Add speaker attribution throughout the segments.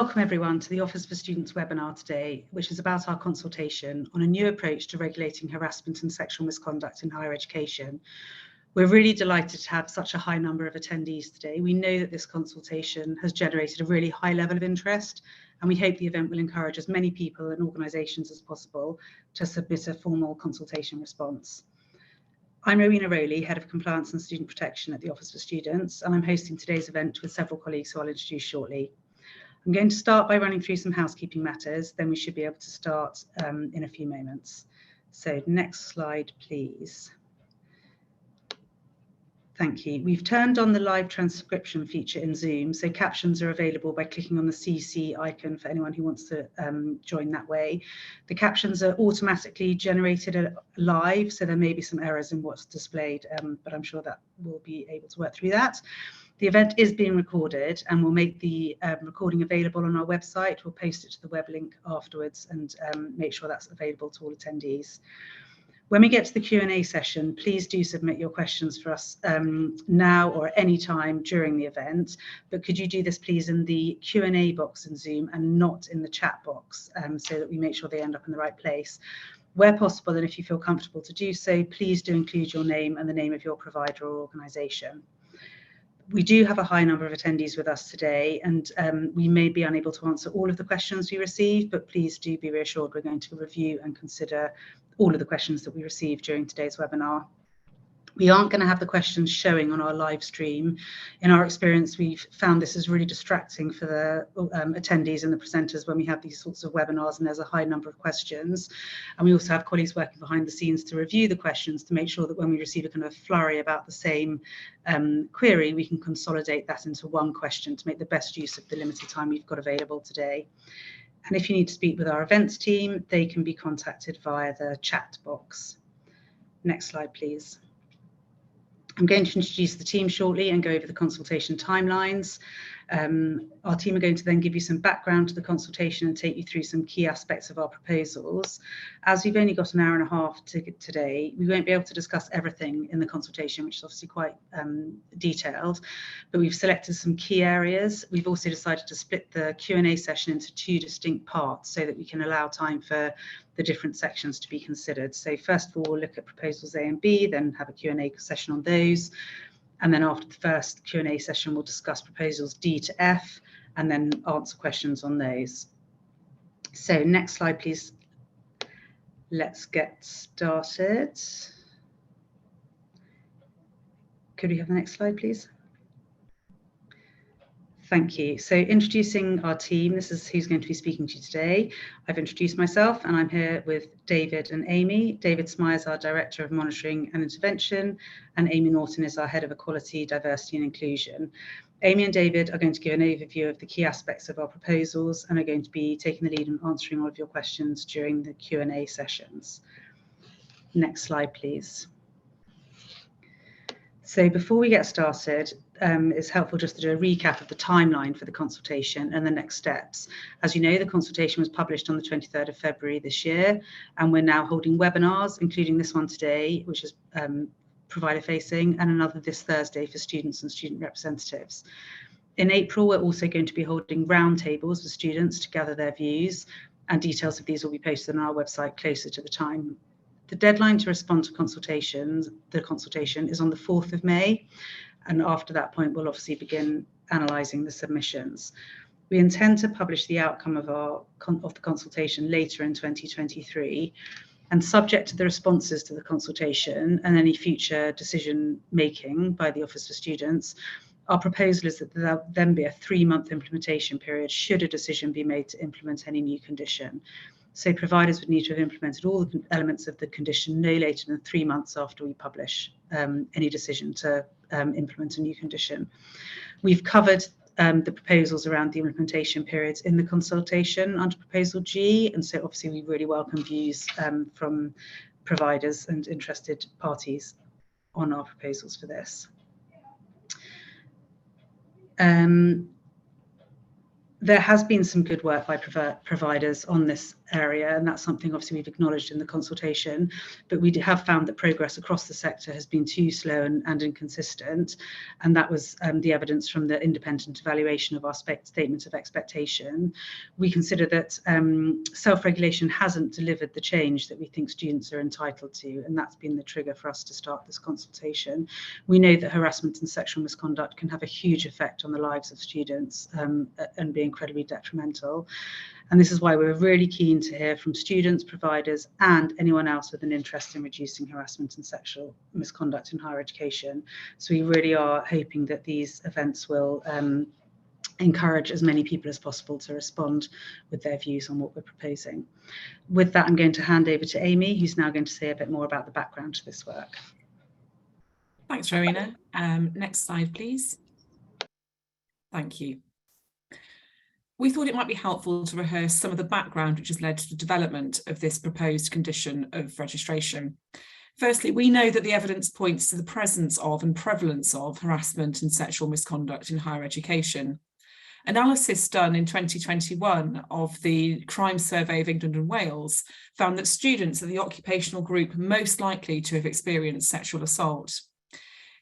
Speaker 1: Welcome everyone to the Office for Students webinar today, which is about our consultation on a new approach to regulating harassment and sexual misconduct in higher education. We're really delighted to have such a high number of attendees today. We know that this consultation has generated a really high level of interest, and we hope the event will encourage as many people and organisations as possible to submit a formal consultation response. I'm Rowena Rowley, Head of Compliance and Student Protection at the Office for Students, and I'm hosting today's event with several colleagues who I'll introduce shortly. I'm going to start by running through some housekeeping matters, then we should be able to start in a few moments. So next slide, please. Thank you. We've turned on the live transcription feature in Zoom, so captions are available by clicking on the CC icon for anyone who wants to join that way. The captions are automatically generated live, so there may be some errors in what's displayed, but I'm sure that we'll be able to work through that. The event is being recorded, and we'll make the recording available on our website. We'll post it to the web link afterwards and make sure that's available to all attendees. When we get to the Q&A session, please do submit your questions for us now or any time during the event, but could you do this please in the Q&A box in Zoom and not in the chat box, so that we make sure they end up in the right place. Where possible, and if you feel comfortable to do so, please do include your name and the name of your provider or organisation. We do have a high number of attendees with us today, and we may be unable to answer all of the questions we receive, but please do be reassured we're going to review and consider all of the questions that we receive during today's webinar. We aren't going to have the questions showing on our live stream. In our experience, we've found this is really distracting for the attendees and the presenters when we have these sorts of webinars and there's a high number of questions. And we also have colleagues working behind the scenes to review the questions to make sure that when we receive a kind of flurry about the same query, we can consolidate that into one question to make the best use of the limited time we've got available today. And if you need to speak with our events team, they can be contacted via the chat box. Next slide, please. I'm going to introduce the team shortly and go over the consultation timelines. Our team are going to then give you some background to the consultation and take you through some key aspects of our proposals. As we've only got an hour and a half today, we won't be able to discuss everything in the consultation, which is obviously quite detailed, but we've selected some key areas. We've also decided to split the Q&A session into two distinct parts so that we can allow time for the different sections to be considered. So first of all, we'll look at proposals A and B, then have a Q&A session on those. And then after the first Q&A session, we'll discuss proposals D to F and then answer questions on those. So next slide, please. Let's get started. Could we have the next slide, please? Thank you. So introducing our team, this is who's going to be speaking to you today. I've introduced myself and I'm here with David and Amy. David Smyers, our Director of Monitoring and Intervention, and Amy Norton is our Head of Equality, Diversity and Inclusion. Amy and David are going to give an overview of the key aspects of our proposals and are going to be taking the lead in answering all of your questions during the Q&A sessions. Next slide, please. So before we get started, it's helpful just to do a recap of the timeline for the consultation and the next steps. As you know, the consultation was published on the 23rd of February this year, and we're now holding webinars, including this one today, which is provider facing, and another this Thursday for students and student representatives. In April, we're also going to be holding roundtables with students to gather their views, and details of these will be posted on our website closer to the time. The deadline to respond to the consultation is on the 4th of May, and after that point, we'll obviously begin analysing the submissions. We intend to publish the outcome of the consultation later in 2023, and subject to the responses to the consultation and any future decision making by the Office for Students, our proposal is that there will then be a 3-month implementation period should a decision be made to implement any new condition. So providers would need to have implemented all the elements of the condition no later than 3 months after we publish any decision to implement a new condition. We've covered the proposals around the implementation periods in the consultation under proposal G, and so obviously we really welcome views from providers and interested parties on our proposals for this. There has been some good work by providers on this area, and that's something obviously we've acknowledged in the consultation, but we have found that progress across the sector has been too slow and inconsistent, and that was the evidence from the independent evaluation of our statement of expectation. We consider that self-regulation hasn't delivered the change that we think students are entitled to, and that's been the trigger for us to start this consultation. We know that harassment and sexual misconduct can have a huge effect on the lives of students and be incredibly detrimental. And this is why we're really keen to hear from students, providers, and anyone else with an interest in reducing harassment and sexual misconduct in higher education. So we really are hoping that these events will encourage as many people as possible to respond with their views on what we're proposing. With that, I'm going to hand over to Amy, who's now going to say a bit more about the background to this work.
Speaker 2: Thanks, Rowena. Next slide, please. Thank you. We thought it might be helpful to rehearse some of the background which has led to the development of this proposed condition of registration. Firstly, we know that the evidence points to the presence of and prevalence of harassment and sexual misconduct in higher education. Analysis done in 2021 of the Crime Survey of England and Wales found that students are the occupational group most likely to have experienced sexual assault.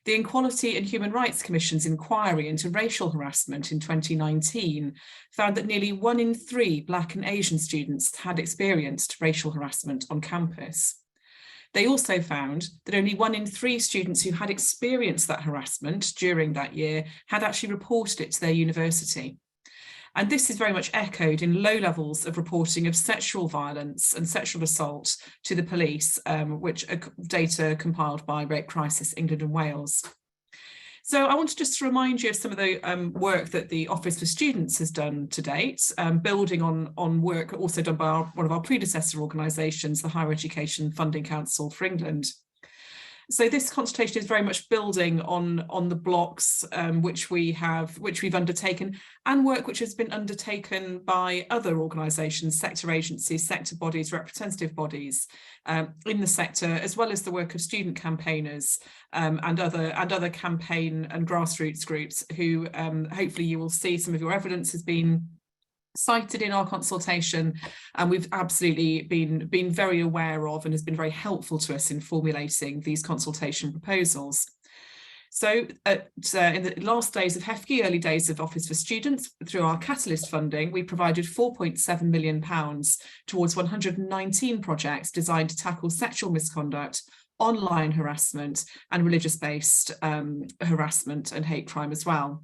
Speaker 2: The Equality and Human Rights Commission's inquiry into racial harassment in 2019 found that nearly 1 in 3 Black and Asian students had experienced racial harassment on campus. They also found that only 1 in 3 students who had experienced that harassment during that year had actually reported it to their university. And this is very much echoed in low levels of reporting of sexual violence and sexual assault to the police, which are data compiled by Rape Crisis England and Wales. So I wanted just to remind you of some of the work that the Office for Students has done to date, building on work also done by one of our predecessor organisations, the Higher Education Funding Council for England. So this consultation is very much building on the blocks which we've undertaken, and work which has been undertaken by other organisations, sector agencies, sector bodies, representative bodies in the sector, as well as the work of student campaigners and other campaign and grassroots groups who hopefully you will see some of your evidence has been cited in our consultation, and we've absolutely been very aware of and has been very helpful to us in formulating these consultation proposals. So in the last days of HEFGE, early days of Office for Students, through our Catalyst funding, we provided £4.7 million towards 119 projects designed to tackle sexual misconduct, online harassment, and religious-based harassment and hate crime as well.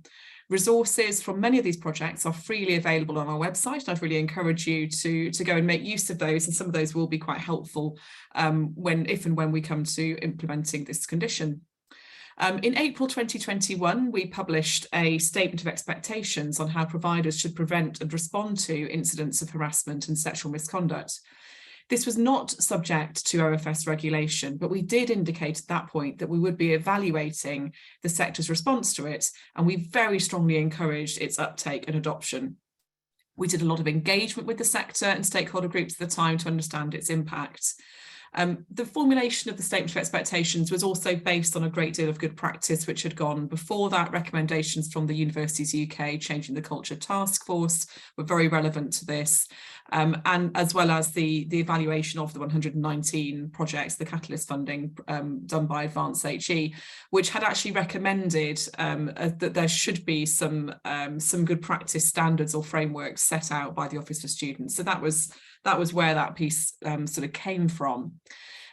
Speaker 2: Resources from many of these projects are freely available on our website, and I'd really encourage you to go and make use of those, and some of those will be quite helpful if and when we come to implementing this condition. In April 2021, we published a statement of expectations on how providers should prevent and respond to incidents of harassment and sexual misconduct. This was not subject to OFS regulation, but we did indicate at that point that we would be evaluating the sector's response to it, and we very strongly encouraged its uptake and adoption. We did a lot of engagement with the sector and stakeholder groups at the time to understand its impact. The formulation of the statement of expectations was also based on a great deal of good practice which had gone before that. Recommendations from the Universities UK Changing the Culture Task Force were very relevant to this, and as well as the evaluation of the 119 projects, the Catalyst funding done by Advance HE, which had actually recommended that there should be some good practice standards or frameworks set out by the Office for Students. So that was where that piece sort of came from.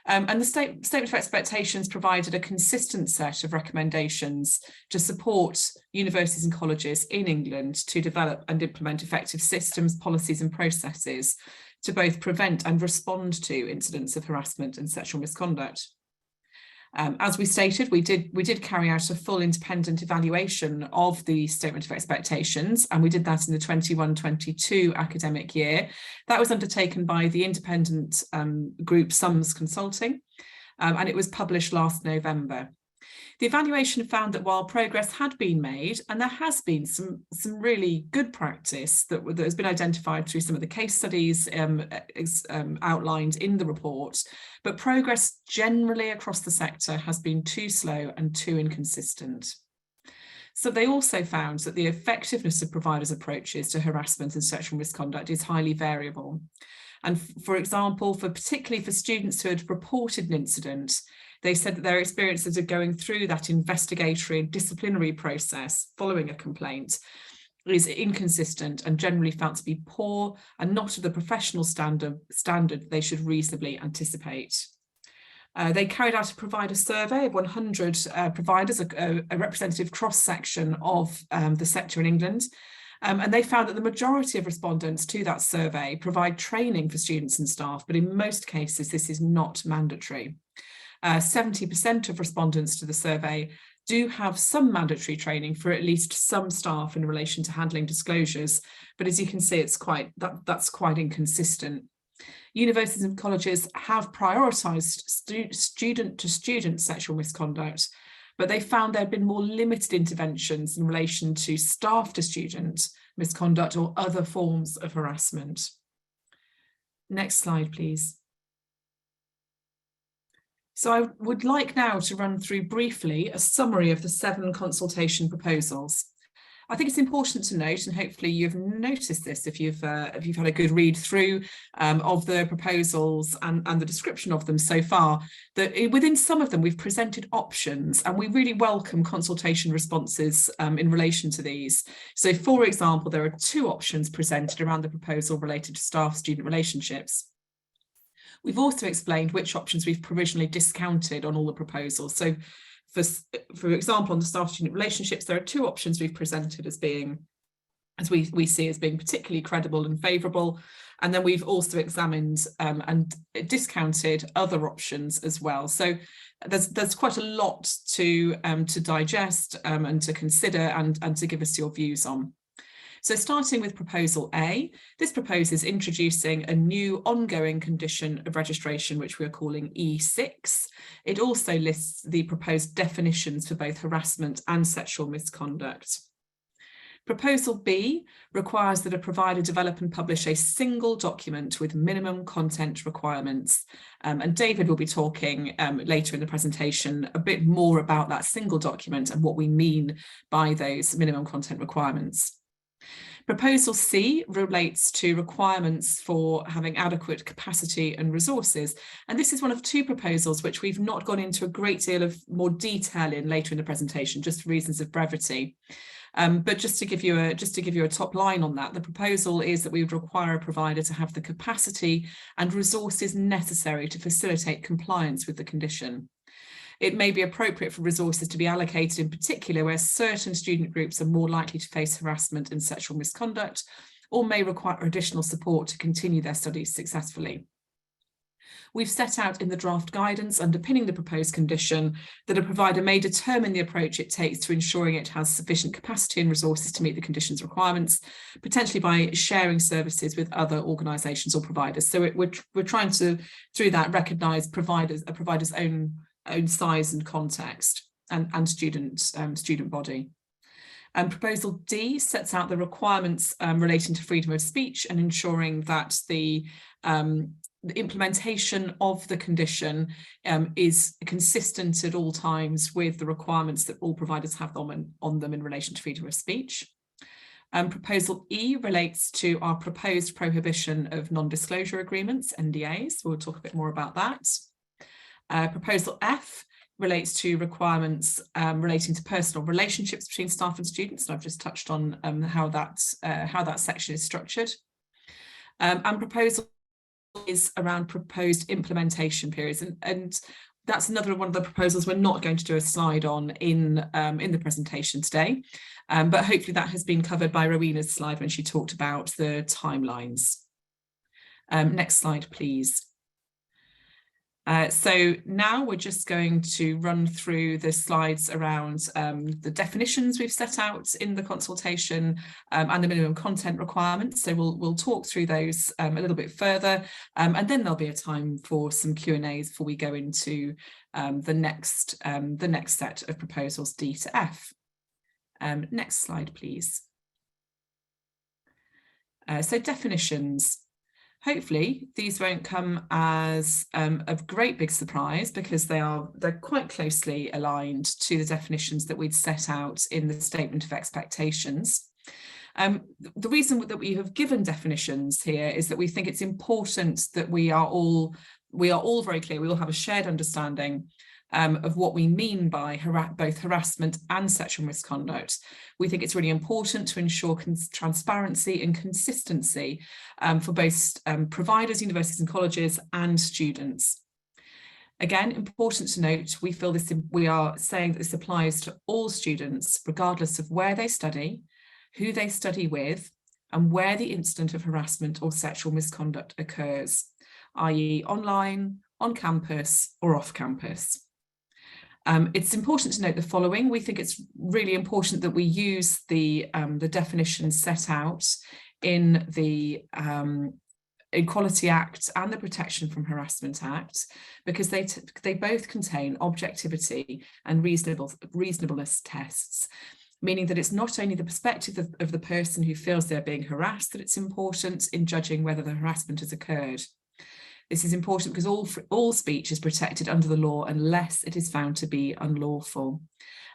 Speaker 2: And the statement of expectations provided a consistent set of recommendations to support universities and colleges in England to develop and implement effective systems, policies and processes to both prevent and respond to incidents of harassment and sexual misconduct. As we stated, we did carry out a full independent evaluation of the statement of expectations, and we did that in the 21-22 academic year. That was undertaken by the independent group Sums Consulting, and it was published last November. The evaluation found that while progress had been made, and there has been some really good practice that has been identified through some of the case studies outlined in the report, but progress generally across the sector has been too slow and too inconsistent. So they also found that the effectiveness of providers' approaches to harassment and sexual misconduct is highly variable. And for example, particularly for students who had reported an incident, they said that their experiences of going through that investigatory and disciplinary process following a complaint is inconsistent and generally felt to be poor and not of the professional standard they should reasonably anticipate. They carried out a provider survey of 100 providers, a representative cross-section of the sector in England, and they found that the majority of respondents to that survey provide training for students and staff, but in most cases this is not mandatory. 70% of respondents to the survey do have some mandatory training for at least some staff in relation to handling disclosures, but as you can see, that's quite inconsistent. Universities and colleges have prioritised student-to-student sexual misconduct, but they found there had been more limited interventions in relation to staff-to-student misconduct or other forms of harassment. Next slide, please. So I would like now to run through briefly a summary of the 7 consultation proposals. I think it's important to note, and hopefully you've noticed this if you've had a good read through of the proposals and the description of them so far, that within some of them we've presented options, and we really welcome consultation responses in relation to these. So for example, there are 2 options presented around the proposal related to staff-student relationships. We've also explained which options we've provisionally discounted on all the proposals. So for example, on the staff-student relationships, there are 2 options we've presented as being, as we see as being particularly credible and favourable. And then we've also examined and discounted other options as well. So there's quite a lot to digest and to consider and to give us your views on. So starting with proposal A, this proposes introducing a new ongoing condition of registration, which we're calling E6. It also lists the proposed definitions for both harassment and sexual misconduct. Proposal B requires that a provider develop and publish a single document with minimum content requirements. And David will be talking later in the presentation a bit more about that single document and what we mean by those minimum content requirements. Proposal C relates to requirements for having adequate capacity and resources. And this is one of 2 proposals which we've not gone into a great deal of more detail in later in the presentation, just for reasons of brevity. But just to give you a top line on that, the proposal is that we would require a provider to have the capacity and resources necessary to facilitate compliance with the condition. It may be appropriate for resources to be allocated in particular where certain student groups are more likely to face harassment and sexual misconduct, or may require additional support to continue their studies successfully. We've set out in the draft guidance underpinning the proposed condition that a provider may determine the approach it takes to ensuring it has sufficient capacity and resources to meet the condition's requirements, potentially by sharing services with other organisations or providers. So we're trying to, through that, recognise a provider's own size and context and student body. Proposal D sets out the requirements relating to freedom of speech and ensuring that the implementation of the condition is consistent at all times with the requirements that all providers have on them in relation to freedom of speech. Proposal E relates to our proposed prohibition of non-disclosure agreements, NDAs. We'll talk a bit more about that. Proposal F relates to requirements relating to personal relationships between staff and students, and I've just touched on how that section is structured. And proposal is around proposed implementation periods, and that's another one of the proposals we're not going to do a slide on in the presentation today, but hopefully that has been covered by Rowena's slide when she talked about the timelines. Next slide, please. So now we're just going to run through the slides around the definitions we've set out in the consultation and the minimum content requirements. So we'll talk through those a little bit further, and then there'll be a time for some Q&As before we go into the next set of proposals, D to F. Next slide, please. So definitions. Hopefully these won't come as a great big surprise, because they're quite closely aligned to the definitions that we'd set out in the statement of expectations. The reason that we have given definitions here is that we think it's important that we are all very clear, we all have a shared understanding of what we mean by both harassment and sexual misconduct. We think it's really important to ensure transparency and consistency for both providers, universities and colleges, and students. Again, important to note, we are saying that this applies to all students, regardless of where they study, who they study with, and where the incident of harassment or sexual misconduct occurs, i.e. online, on campus, or off campus. It's important to note the following. We think it's really important that we use the definitions set out in the Equality Act and the Protection from Harassment Act, because they both contain objectivity and reasonableness tests, meaning that it's not only the perspective of the person who feels they're being harassed that it's important in judging whether the harassment has occurred. This is important because all speech is protected under the law unless it is found to be unlawful.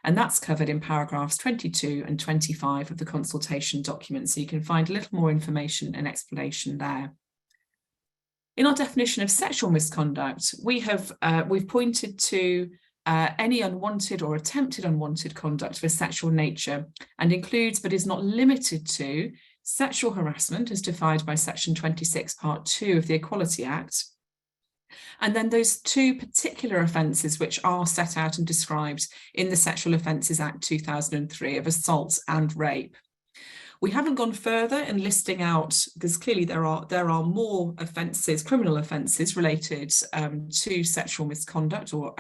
Speaker 2: And that's covered in paragraphs 22 and 25 of the consultation document. So you can find a little more information and explanation there. In our definition of sexual misconduct, we've pointed to any unwanted or attempted unwanted conduct of a sexual nature, and includes but is not limited to sexual harassment as defined by section 26 part 2 of the Equality Act, and then those two particular offences which are set out and described in the Sexual Offences Act 2003 of assault and rape. We haven't gone further in listing out, because clearly there are more offences, criminal offences related to sexual misconduct or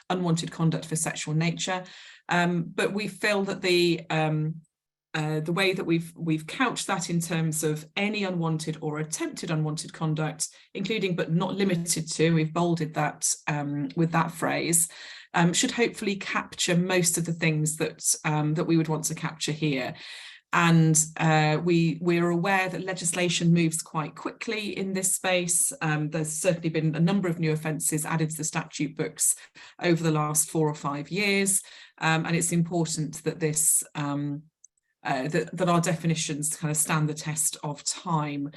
Speaker 2: unwanted conduct for sexual nature, but we feel that the way that we've couched that in terms of any unwanted or attempted unwanted conduct, including but not limited to, we've bolded that with that phrase, should hopefully capture most of the things that we would want to capture here. And we're aware that legislation moves quite quickly in this space. There's certainly been a number of new offences added to the statute books over the last 4 or 5 years, and it's important that this that our definitions kind of stand the test of time.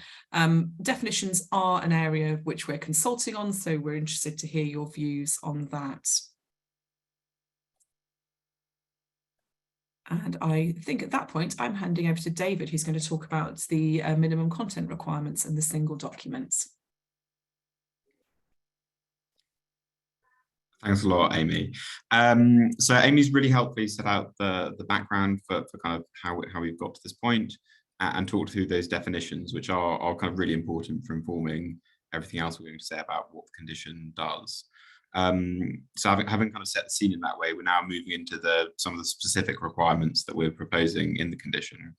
Speaker 2: Definitions are an area which we're consulting on, so we're interested to hear your views on that. And I think at that point, I'm handing over to David, who's going to talk about the minimum content requirements and the single documents.
Speaker 3: Thanks a lot, Amy. So Amy's really helpfully set out the background for kind of how we've got to this point, and talked through those definitions, which are kind of really important for informing everything else we're going to say about what the condition does. So having kind of set the scene in that way, we're now moving into some of the specific requirements that we're proposing in the condition.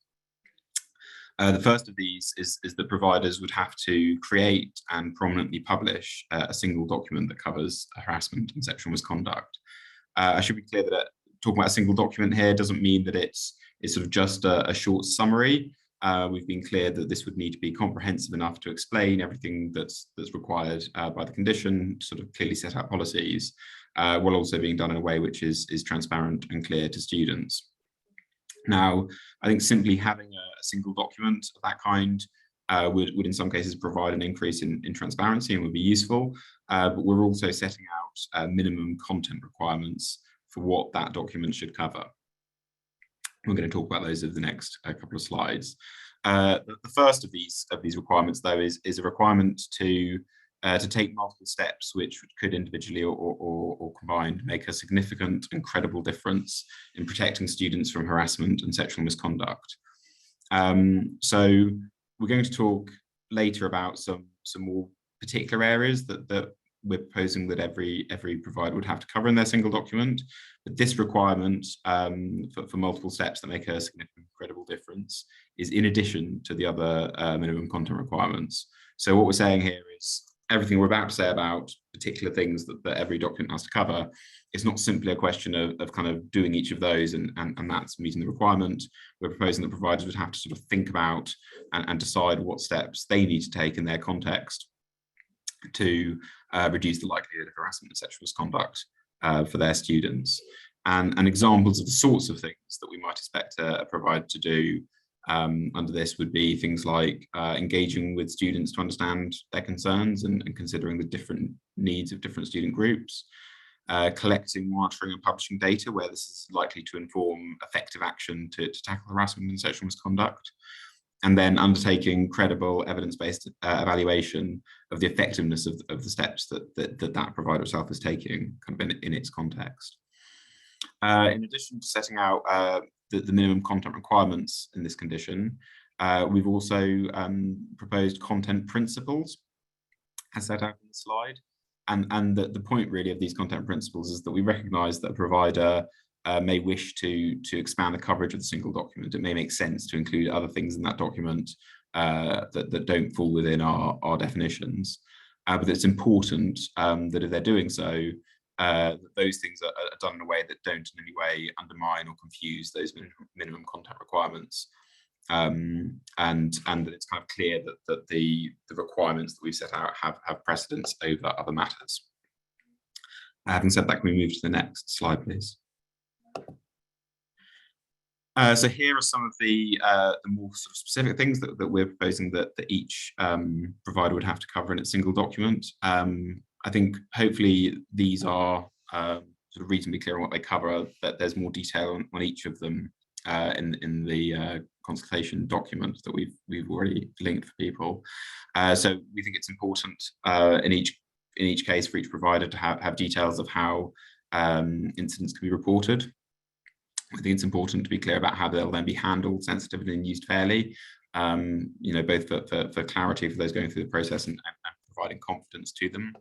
Speaker 3: The first of these is that providers would have to create and prominently publish a single document that covers harassment and sexual misconduct. I should be clear that talking about a single document here doesn't mean that it's sort of just a short summary. We've been clear that this would need to be comprehensive enough to explain everything that's required by the condition, to sort of clearly set out policies, while also being done in a way which is transparent and clear to students. Now, I think simply having a single document of that kind would in some cases provide an increase in transparency and would be useful, but we're also setting out minimum content requirements for what that document should cover. We're going to talk about those over the next couple of slides. The first of these requirements, though, is a requirement to take multiple steps which could individually or combined make a significant and credible difference in protecting students from harassment and sexual misconduct. So we're going to talk later about some more particular areas that we're proposing that every provider would have to cover in their single document. But this requirement for multiple steps that make a significant credible difference is in addition to the other minimum content requirements. So what we're saying here is everything we're about to say about particular things that every document has to cover, it's not simply a question of kind of doing each of those and that's meeting the requirement. We're proposing that providers would have to sort of think about and decide what steps they need to take in their context to reduce the likelihood of harassment and sexual misconduct for their students. And examples of the sorts of things that we might expect a provider to do under this would be things like engaging with students to understand their concerns and considering the different needs of different student groups, collecting, monitoring and publishing data where this is likely to inform effective action to tackle harassment and sexual misconduct, and then undertaking credible evidence-based evaluation of the effectiveness of the steps that provider itself is taking kind of in its context. In addition to setting out the minimum content requirements in this condition, we've also proposed content principles as set out in the slide. And the point really of these content principles is that we recognise that a provider may wish to expand the coverage of the single document. It may make sense to include other things in that document that don't fall within our definitions. But it's important that if they're doing so, those things are done in a way that don't in any way undermine or confuse those minimum content requirements, and that it's kind of clear that the requirements that we've set out have precedence over other matters. Having said that, can we move to the next slide, please? So here are some of the more sort of specific things that we're proposing that each provider would have to cover in a single document. I think hopefully these are sort of reasonably clear on what they cover, that there's more detail on each of them in the consultation document that we've already linked for people. So we think it's important in each case for each provider to have details of how incidents can be reported. I think it's important to be clear about how they'll then be handled sensitively and used fairly, both for clarity for those going through the process and providing confidence to them.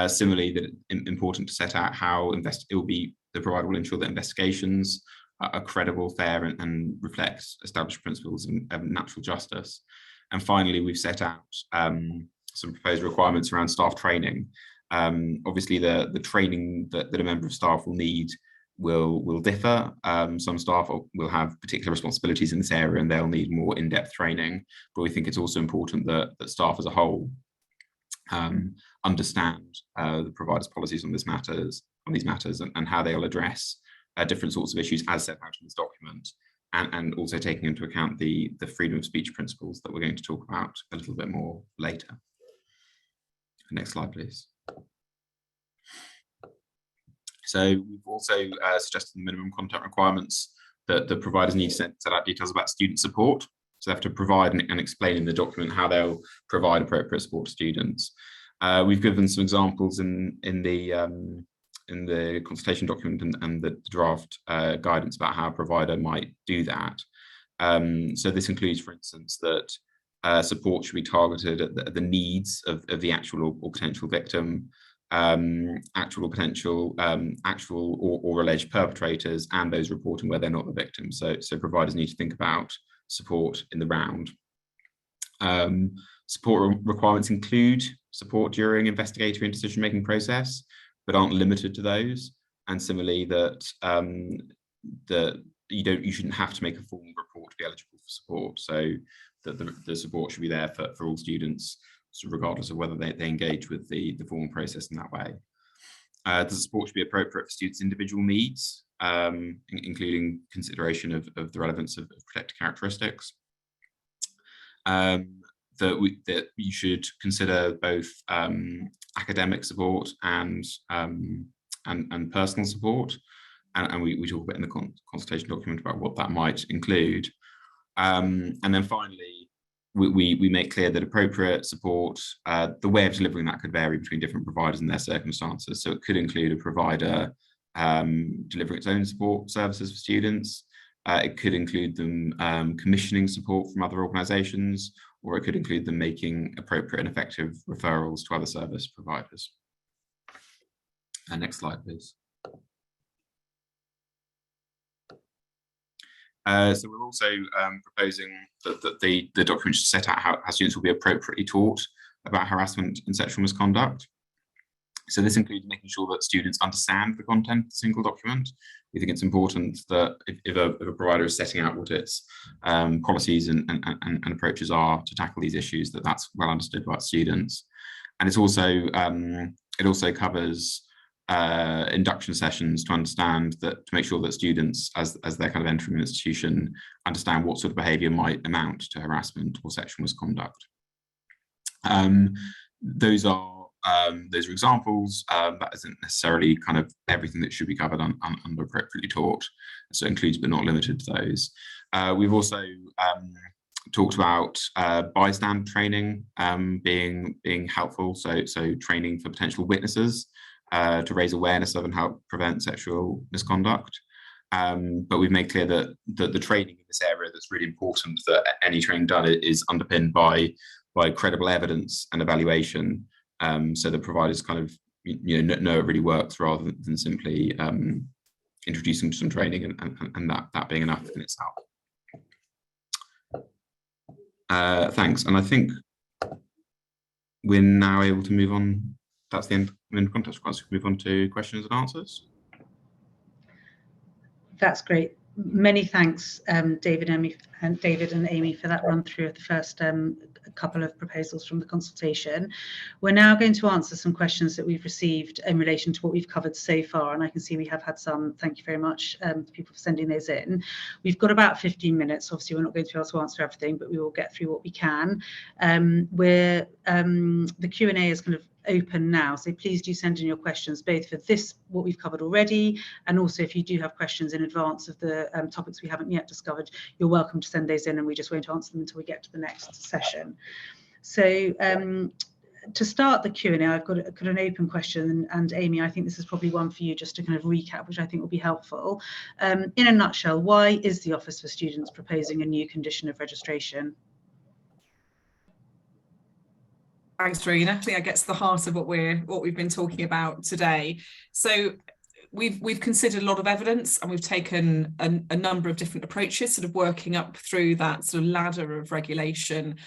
Speaker 3: Similarly, that it's important to set out how the provider will ensure that investigations are credible, fair, and reflect established principles of natural justice. And finally, we've set out some proposed requirements around staff training. Obviously, the training that a member of staff will need will differ. Some staff will have particular responsibilities in this area and they'll need more in-depth training, but we think it's also important that staff as a whole understand the provider's policies on these matters and how they'll address different sorts of issues as set out in this document, and also taking into account the freedom of speech principles that we're going to talk about a little bit more later. Next slide, please. So we've also suggested the minimum content requirements that the providers need to set out details about student support. So they have to provide and explain in the document how they'll provide appropriate support to students. We've given some examples in the consultation document and the draft guidance about how a provider might do that. So this includes, for instance, that support should be targeted at the needs of the actual or potential victim, actual or potential actual or alleged perpetrators, and those reporting where they're not the victim. So providers need to think about support in the round. Support requirements include support during investigatory and decision-making process, but aren't limited to those. And similarly, that you shouldn't have to make a formal report to be eligible for support. So that the support should be there for all students, regardless of whether they engage with the formal process in that way. The support should be appropriate for students' individual needs, including consideration of the relevance of protected characteristics. That you should consider both academic support and personal support, and we talk about in the consultation document about what that might include. And then finally, we make clear that appropriate support, the way of delivering that could vary between different providers and their circumstances. So it could include a provider delivering its own support services for students. It could include them commissioning support from other organisations, or it could include them making appropriate and effective referrals to other service providers. Next slide, please. So we're also proposing that the document should set out how students will be appropriately taught about harassment and sexual misconduct. So this includes making sure that students understand the content of the single document. We think it's important that if a provider is setting out what its policies and approaches are to tackle these issues, that's well understood by students. And it also covers induction sessions to make sure that students, as they're kind of entering an institution, understand what sort of behaviour might amount to harassment or sexual misconduct. Those are examples. That isn't necessarily kind of everything that should be covered under appropriately taught, so it includes but not limited to those. We've also talked about bystander training being helpful, so training for potential witnesses to raise awareness of and help prevent sexual misconduct. But we've made clear that the training in this area, that's really important, that any training done is underpinned by credible evidence and evaluation, so the providers kind of know it really works, rather than simply introducing some training and that being enough in itself. Thanks, and I think we're now able to move on. That's the end of context. Move on to questions and answers.
Speaker 1: That's great. Many thanks, David and Amy, for that run through of the first couple of proposals from the consultation. We're now going to answer some questions that we've received in relation to what we've covered so far, and I can see we have had some. Thank you very much to people for sending those in. We've got about 15 minutes. Obviously, we're not going to be able to answer everything, but we will get through what we can. The Q&A is kind of open now, so please do send in your questions, both for this, what we've covered already, and also if you do have questions in advance of the topics we haven't yet discovered, you're welcome to send those in, and we just won't answer them until we get to the next session. So to start the Q&A, I've got an open question, and Amy, I think this is probably one for you, just to kind of recap, which I think will be helpful. In a nutshell, why is the Office for Students proposing a new condition of registration?
Speaker 2: Thanks, Rowena. I think that gets to the heart of what we've been talking about today. So we've considered a lot of evidence, and we've taken a number of different approaches, sort of working up through that sort of ladder of regulation.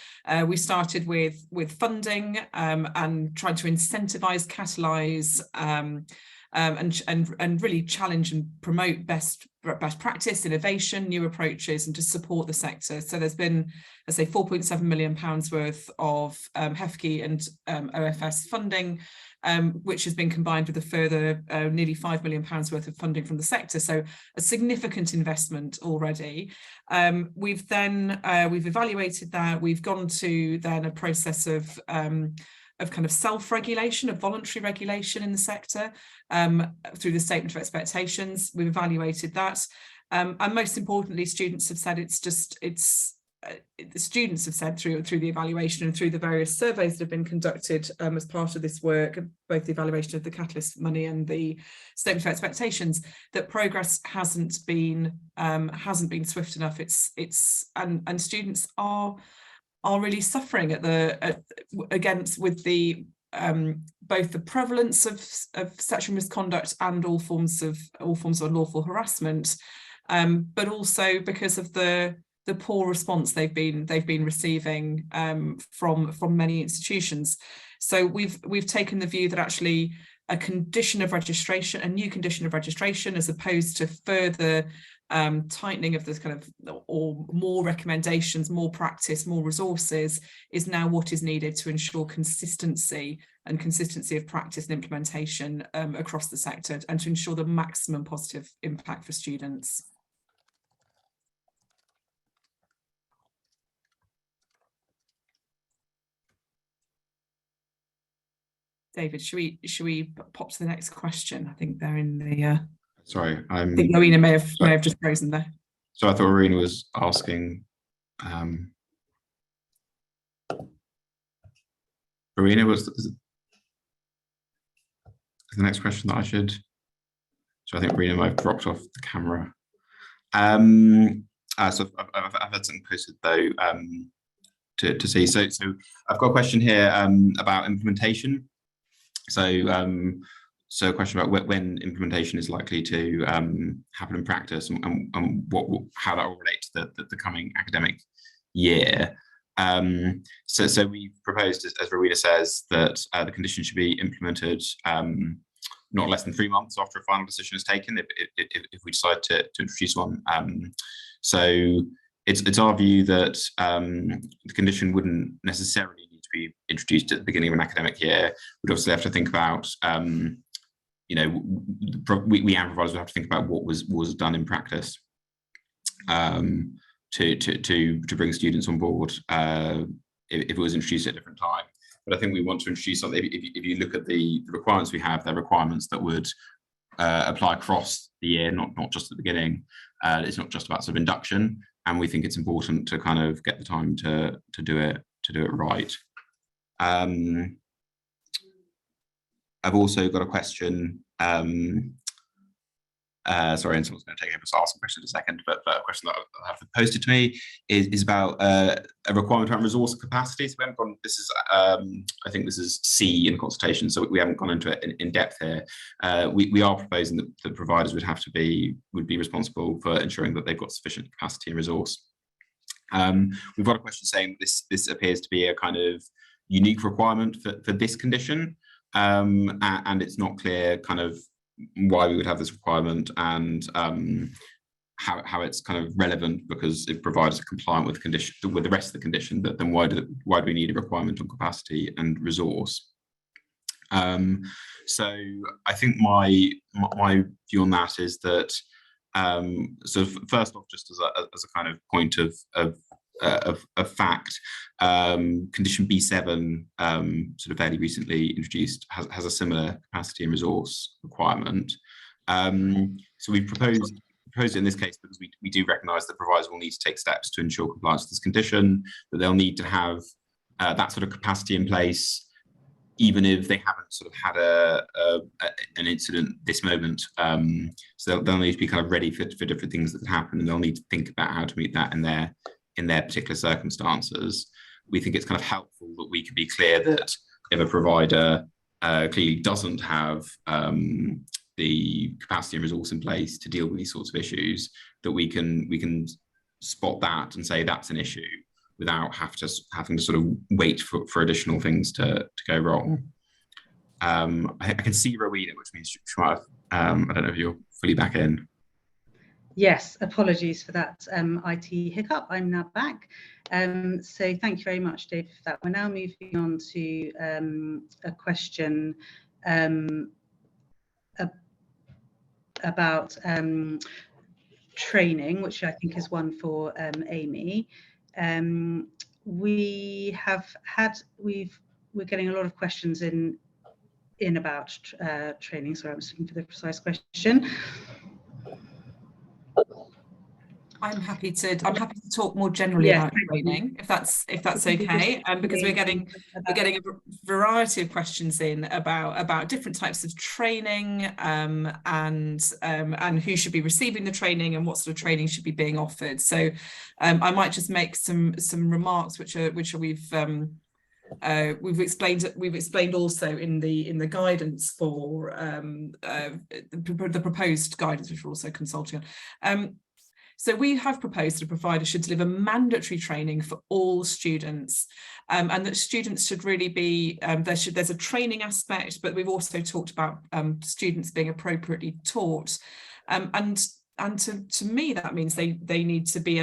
Speaker 2: We started with funding and trying to incentivise, catalyse, and really challenge and promote best practice, innovation, new approaches, and to support the sector. So there's been, I say, £4.7 million worth of HEFCE and OFS funding, which has been combined with a further nearly £5 million worth of funding from the sector. So a significant investment already. We've evaluated that. We've gone to then a process of kind of self-regulation, of voluntary regulation in the sector through the statement of expectations. We've evaluated that, and most importantly, students have said the students have said through the evaluation and through the various surveys that have been conducted as part of this work, both the evaluation of the catalyst money and the statement of expectations, that progress hasn't been swift enough. And students are really suffering with the both the prevalence of sexual misconduct and all forms of unlawful harassment, but also because of the poor response they've been receiving from many institutions. So we've taken the view that actually a condition of registration, a new condition of registration, as opposed to further tightening of this kind of, or more recommendations, more practice, more resources, is now what is needed to ensure consistency of practice and implementation across the sector, and to ensure the maximum positive impact for students. David, should we pop to the next question? I think they're in the.
Speaker 3: Sorry,
Speaker 2: I think Rowena may have just frozen there.
Speaker 3: So I thought Rowena was asking. Rowena, is the next question that I should? So I think Rowena might have dropped off the camera. So I've had something posted though to see. So I've got a question here about implementation. So a question about when implementation is likely to happen in practice, and how that will relate to the coming academic year. So we proposed, as Rowena says, that the condition should be implemented not less than 3 months after a final decision is taken, if we decide to introduce one. So it's our view that the condition wouldn't necessarily need to be introduced at the beginning of an academic year. We'd obviously have to think about, we and providers would have to think about what was done in practice to bring students on board if it was introduced at a different time. But I think we want to introduce something. If you look at the requirements we have, they're requirements that would apply across the year, not just at the beginning. It's not just about sort of induction, and we think it's important to kind of get the time to do it right. I've also got a question. Sorry, and someone's going to take over, so I'll ask a question in a second, but a question that I have posted to me is about a requirement around resource capacity. So we haven't gone, this is, I think this is C in consultation, so we haven't gone into it in depth here. We are proposing that the providers would be responsible for ensuring that they've got sufficient capacity and resource. We've got a question saying this appears to be a kind of unique requirement for this condition, and it's not clear kind of why we would have this requirement and how it's kind of relevant, because if providers are compliant with the rest of the condition, then why do we need a requirement on capacity and resource? So I think my view on that is that so first off, just as a kind of point of fact, condition B7, sort of fairly recently introduced, has a similar capacity and resource requirement. So we proposed it in this case because we do recognise that providers will need to take steps to ensure compliance with this condition, that they'll need to have that sort of capacity in place, even if they haven't sort of had an incident this moment. So they'll need to be kind of ready for different things that could happen, and they'll need to think about how to meet that in their particular circumstances. We think it's kind of helpful that we can be clear that if a provider clearly doesn't have the capacity and resource in place to deal with these sorts of issues, that we can spot that and say that's an issue without having to sort of wait for additional things to go wrong. I can see Rowena, which means she might have, I don't know if you're fully back in.
Speaker 1: Yes, apologies for that IT hiccup. I'm now back. So thank you very much, Dave, for that. We're now moving on to a question about training, which I think is one for Amy. We're getting a lot of questions in about training. Sorry, I'm just looking for the precise question.
Speaker 2: I'm happy to talk more generally about training, if that's okay, because we're getting a variety of questions in about different types of training, and who should be receiving the training and what sort of training should be being offered. So I might just make some remarks which we've explained also in the guidance for the proposed guidance, which we're also consulting on. So we have proposed that a provider should deliver mandatory training for all students, and that students should really be, there's a training aspect, but we've also talked about students being appropriately taught. And to me, that means they need to be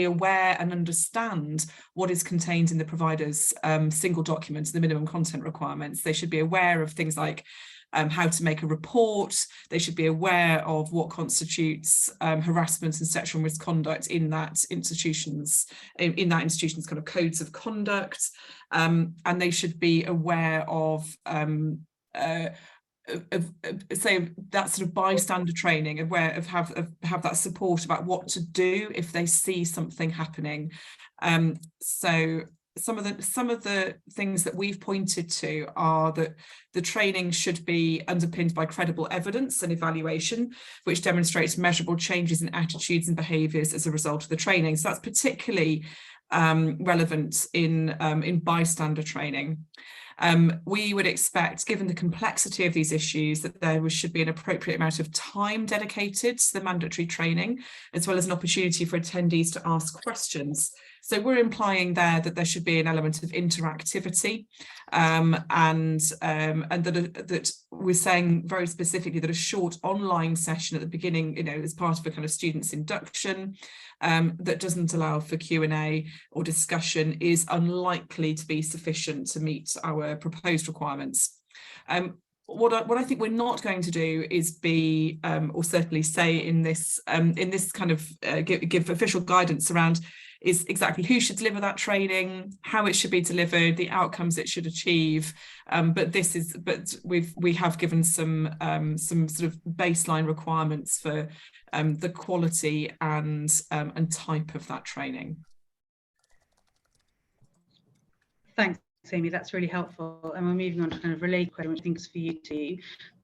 Speaker 2: aware and understand what is contained in the provider's single document, the minimum content requirements. They should be aware of things like how to make a report. They should be aware of what constitutes harassment and sexual misconduct in that institution's kind of codes of conduct, and they should be aware of say that sort of bystander training, aware of have that support about what to do if they see something happening. So some of the things that we've pointed to are that the training should be underpinned by credible evidence and evaluation, which demonstrates measurable changes in attitudes and behaviours as a result of the training. So that's particularly relevant in bystander training. We would expect, given the complexity of these issues, that there should be an appropriate amount of time dedicated to the mandatory training, as well as an opportunity for attendees to ask questions. So we're implying there that there should be an element of interactivity, and that we're saying very specifically that a short online session at the beginning, you know, as part of a kind of student's induction, that doesn't allow for Q&A or discussion is unlikely to be sufficient to meet our proposed requirements. What I think we're not going to do is be, or certainly say in this kind of give official guidance around, is exactly who should deliver that training, how it should be delivered, the outcomes it should achieve. But we have given some sort of baseline requirements for the quality and type of that training.
Speaker 1: Thanks, Amy, that's really helpful. And we're moving on to kind of related question, which I think is for you too.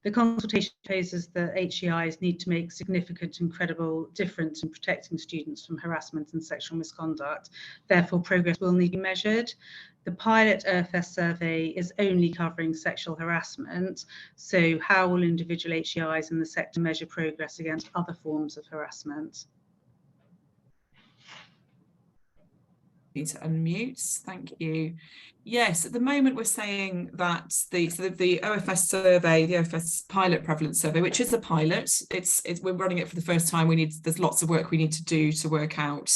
Speaker 1: The consultation poses that HEIs need to make significant and credible difference in protecting students from harassment and sexual misconduct. Therefore, progress will need to be measured. The pilot OFS survey is only covering sexual harassment. So how will individual HEIs in the sector measure progress against other forms of harassment?
Speaker 2: Need to unmute. Thank you. Yes, at the moment we're saying that the OFS survey, the OFS pilot prevalence survey, which is a pilot, we're running it for the first time. There's lots of work we need to do to work out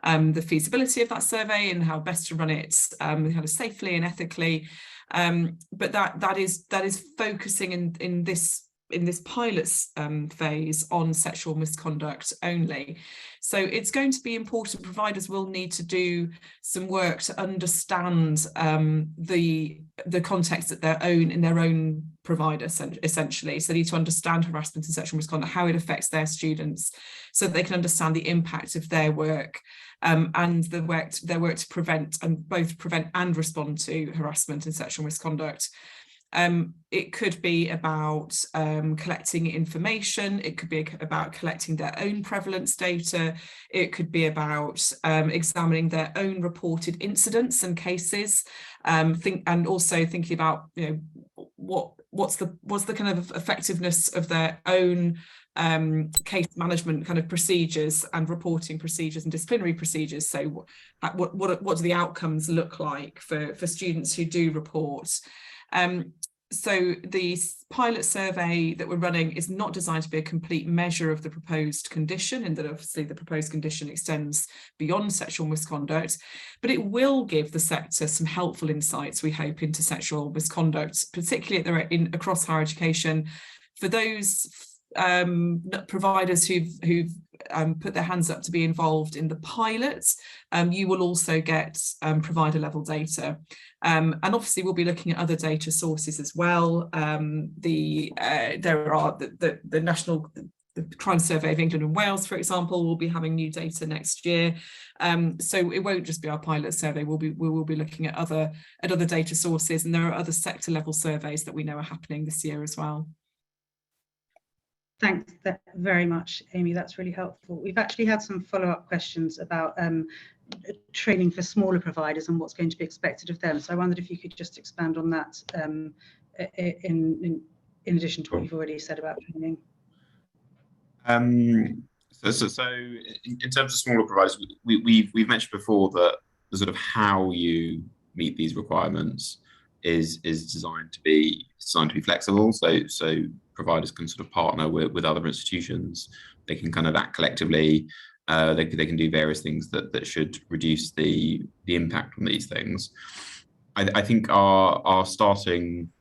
Speaker 2: the feasibility of that survey and how best to run it kind of safely and ethically. But that is focusing in this pilot phase on sexual misconduct only. So it's going to be important. Providers will need to do some work to understand the context at their own provider, essentially. So they need to understand harassment and sexual misconduct, how it affects their students, so that they can understand the impact of their work and their work to prevent and respond to harassment and sexual misconduct. It could be about collecting information. It could be about collecting their own prevalence data. It could be about examining their own reported incidents and cases. And also thinking about, you know, what's the kind of effectiveness of their own case management kind of procedures and reporting procedures and disciplinary procedures. So what do the outcomes look like for students who do report? So the pilot survey that we're running is not designed to be a complete measure of the proposed condition, in that obviously the proposed condition extends beyond sexual misconduct, but it will give the sector some helpful insights, we hope, into sexual misconduct, particularly across higher education. For those providers who've put their hands up to be involved in the pilot, you will also get provider level data. And obviously we'll be looking at other data sources as well. There are the National Crime Survey of England and Wales, for example, will be having new data next year. So it won't just be our pilot survey. We will be looking at other data sources, and there are other sector level surveys that we know are happening this year as well.
Speaker 1: Thanks very much, Amy. That's really helpful. We've actually had some follow-up questions about training for smaller providers and what's going to be expected of them. So I wondered if you could just expand on that in addition to what you've already said about training.
Speaker 3: So in terms of smaller providers, we've mentioned before that the sort of how you meet these requirements is designed to be flexible. So providers can sort of partner with other institutions. They can kind of act collectively. They can do various things that should reduce the impact on these things. I think our starting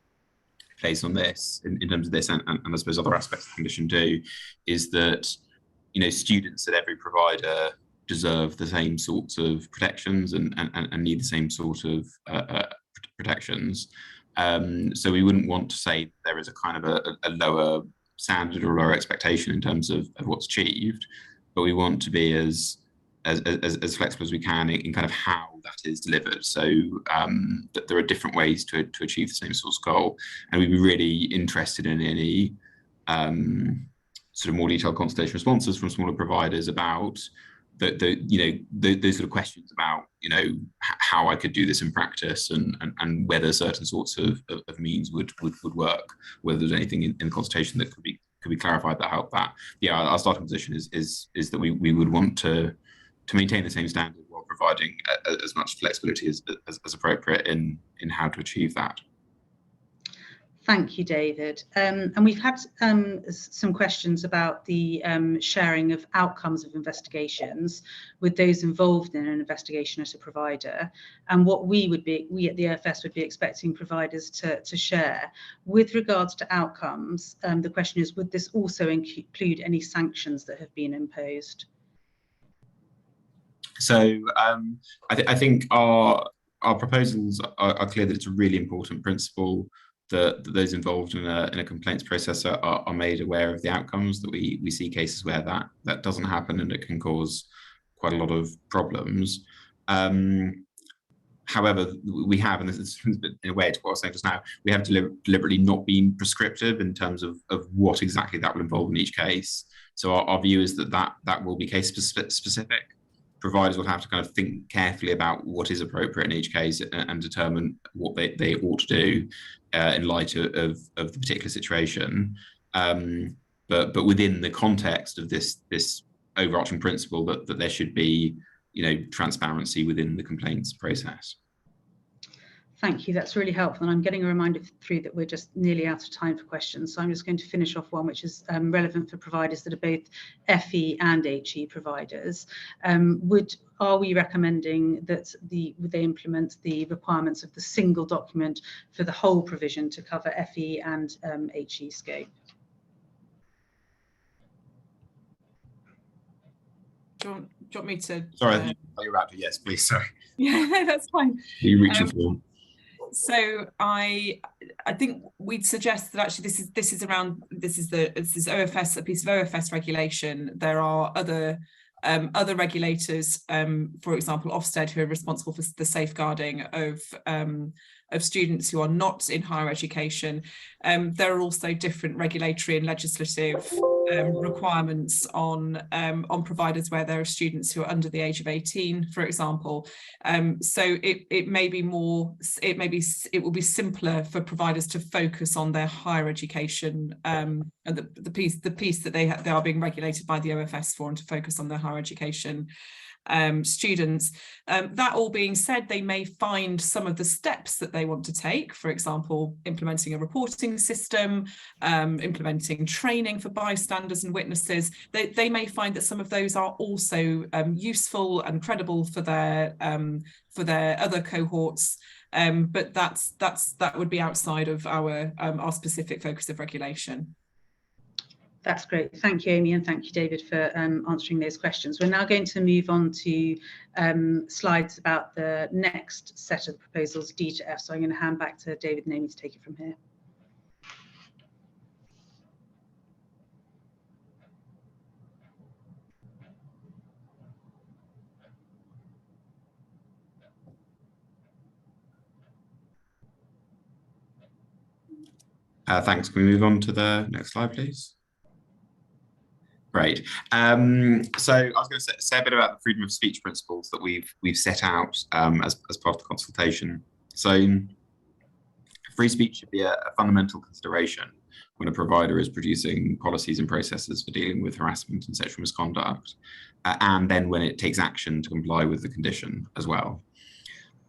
Speaker 3: place on this, in terms of this, and I suppose other aspects of the condition too, is that, you know, students at every provider deserve the same sorts of protections and need the same sort of protections. So we wouldn't want to say there is a kind of a lower standard or lower expectation in terms of what's achieved, but we want to be as flexible as we can in kind of how that is delivered. So that there are different ways to achieve the same source goal, and we'd be really interested in any sort of more detailed consultation responses from smaller providers about those sort of questions about, you know, how I could do this in practice and whether certain sorts of means would work, whether there's anything in the consultation that could be clarified that help that. Yeah, our starting position is that we would want to maintain the same standard while providing as much flexibility as appropriate in how to achieve that.
Speaker 1: Thank you, David. And we've had some questions about the sharing of outcomes of investigations with those involved in an investigation as a provider, and what we at the OFS would be expecting providers to share. With regards to outcomes, the question is, would this also include any sanctions that have been imposed?
Speaker 3: So I think our proposals are clear that it's a really important principle that those involved in a complaints process are made aware of the outcomes, that we see cases where that doesn't happen and it can cause quite a lot of problems. However, we have, and this is in a way to what I was saying just now, we have deliberately not been prescriptive in terms of what exactly that will involve in each case. So our view is that will be case specific. Providers will have to kind of think carefully about what is appropriate in each case and determine what they ought to do in light of the particular situation. But within the context of this overarching principle that there should be, transparency within the complaints process.
Speaker 1: Thank you, that's really helpful. And I'm getting a reminder through that we're just nearly out of time for questions. So I'm just going to finish off one which is relevant for providers that are both FE and HE providers. Are we recommending that would they implement the requirements of the single document for the whole provision to cover FE and HE scope?
Speaker 2: Do you want me to?
Speaker 3: Sorry, you're about to. Yes, please. Sorry.
Speaker 2: Yeah, that's fine.
Speaker 3: You reach the floor.
Speaker 2: So I think we'd suggest that actually this is OFS, a piece of OFS regulation. There are other regulators, for example, Ofsted, who are responsible for the safeguarding of students who are not in higher education. There are also different regulatory and legislative requirements on providers where there are students who are under the age of 18, for example. So it will be simpler for providers to focus on their higher education and the piece that they are being regulated by the OFS for, and to focus on their higher education students. That all being said, they may find some of the steps that they want to take, for example, implementing a reporting system, implementing training for bystanders and witnesses. They may find that some of those are also useful and credible for their other cohorts, but that would be outside of our specific focus of regulation.
Speaker 1: That's great. Thank you, Amy, and thank you, David, for answering those questions. We're now going to move on to slides about the next set of proposals, D to F. So I'm going to hand back to David and Amy to take it from here.
Speaker 3: Thanks. Can we move on to the next slide, please? Great. So I was going to say a bit about the freedom of speech principles that we've set out as part of the consultation. So free speech should be a fundamental consideration when a provider is producing policies and processes for dealing with harassment and sexual misconduct, and then when it takes action to comply with the condition as well.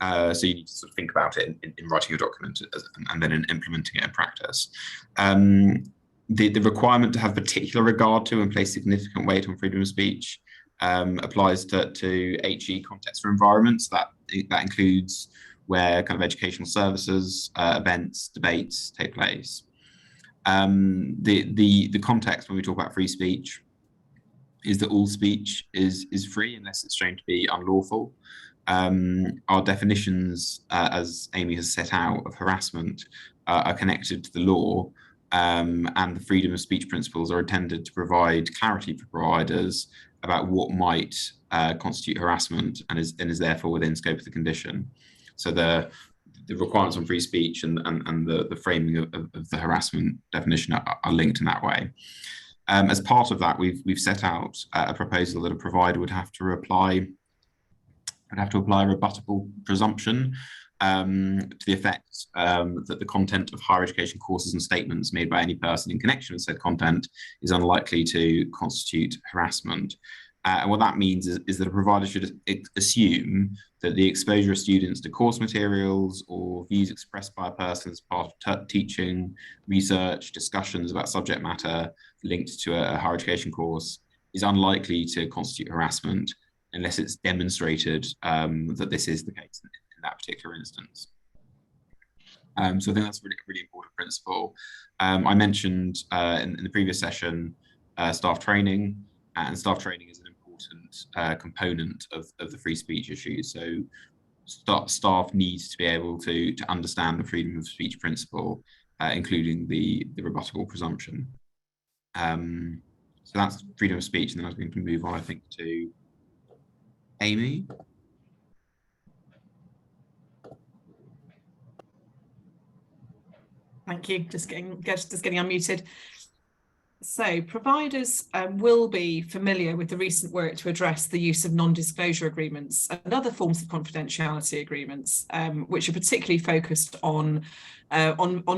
Speaker 3: So you need to sort of think about it in writing your document and then in implementing it in practice. The requirement to have particular regard to and place significant weight on freedom of speech applies to HE contexts or environments. That includes where kind of educational services, events, debates take place. The context when we talk about free speech is that all speech is free unless it's shown to be unlawful. Our definitions, as Amy has set out, of harassment are connected to the law. And the freedom of speech principles are intended to provide clarity for providers about what might constitute harassment and is therefore within scope of the condition. So the requirements on free speech and the framing of the harassment definition are linked in that way. As part of that, we've set out a proposal that a provider would have to apply a rebuttable presumption to the effect that the content of higher education courses and statements made by any person in connection with said content is unlikely to constitute harassment. And what that means is that a provider should assume that the exposure of students to course materials or views expressed by a person as part of teaching, research, discussions about subject matter linked to a higher education course is unlikely to constitute harassment unless it's demonstrated that this is the case in that particular instance. So I think that's a really important principle. I mentioned in the previous session staff training, and staff training is an important component of the free speech issue. So staff needs to be able to understand the freedom of speech principle, including the rebuttable presumption. So that's freedom of speech, and then I was going to move on, I think, to Amy.
Speaker 2: Thank you. Just getting unmuted. So providers will be familiar with the recent work to address the use of non-disclosure agreements and other forms of confidentiality agreements, which are particularly focused on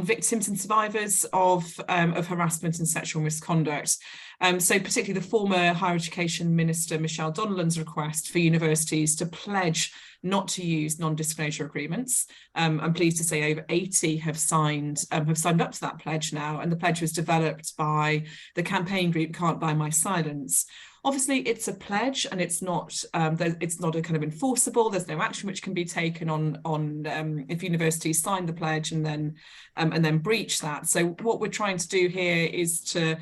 Speaker 2: victims and survivors of harassment and sexual misconduct. So particularly the former Higher Education Minister Michelle Donnellan's request for universities to pledge not to use non-disclosure agreements. I'm pleased to say over 80 have signed up to that pledge now, and the pledge was developed by the campaign group Can't Buy My Silence. Obviously, it's a pledge, and it's not a kind of enforceable. There's no action which can be taken on if universities sign the pledge and then breach that. So what we're trying to do here is to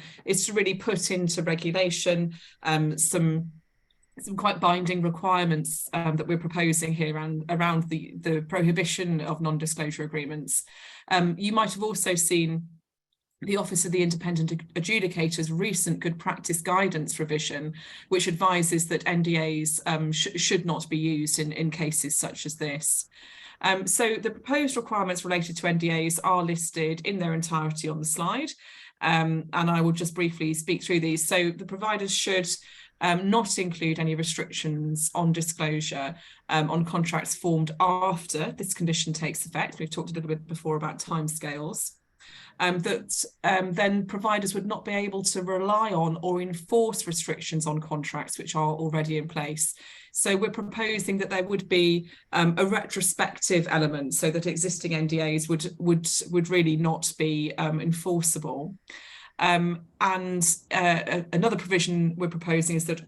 Speaker 2: really put into regulation some quite binding requirements that we're proposing here around the prohibition of non-disclosure agreements. You might have also seen the Office of the Independent Adjudicator's recent good practice guidance revision, which advises that NDAs should not be used in cases such as this. So the proposed requirements related to NDAs are listed in their entirety on the slide, and I will just briefly speak through these. So the providers should not include any restrictions on disclosure on contracts formed after this condition takes effect. We've talked a little bit before about timescales. Then providers would not be able to rely on or enforce restrictions on contracts which are already in place. So we're proposing that there would be a retrospective element, so that existing NDAs would really not be enforceable. Another provision we're proposing is that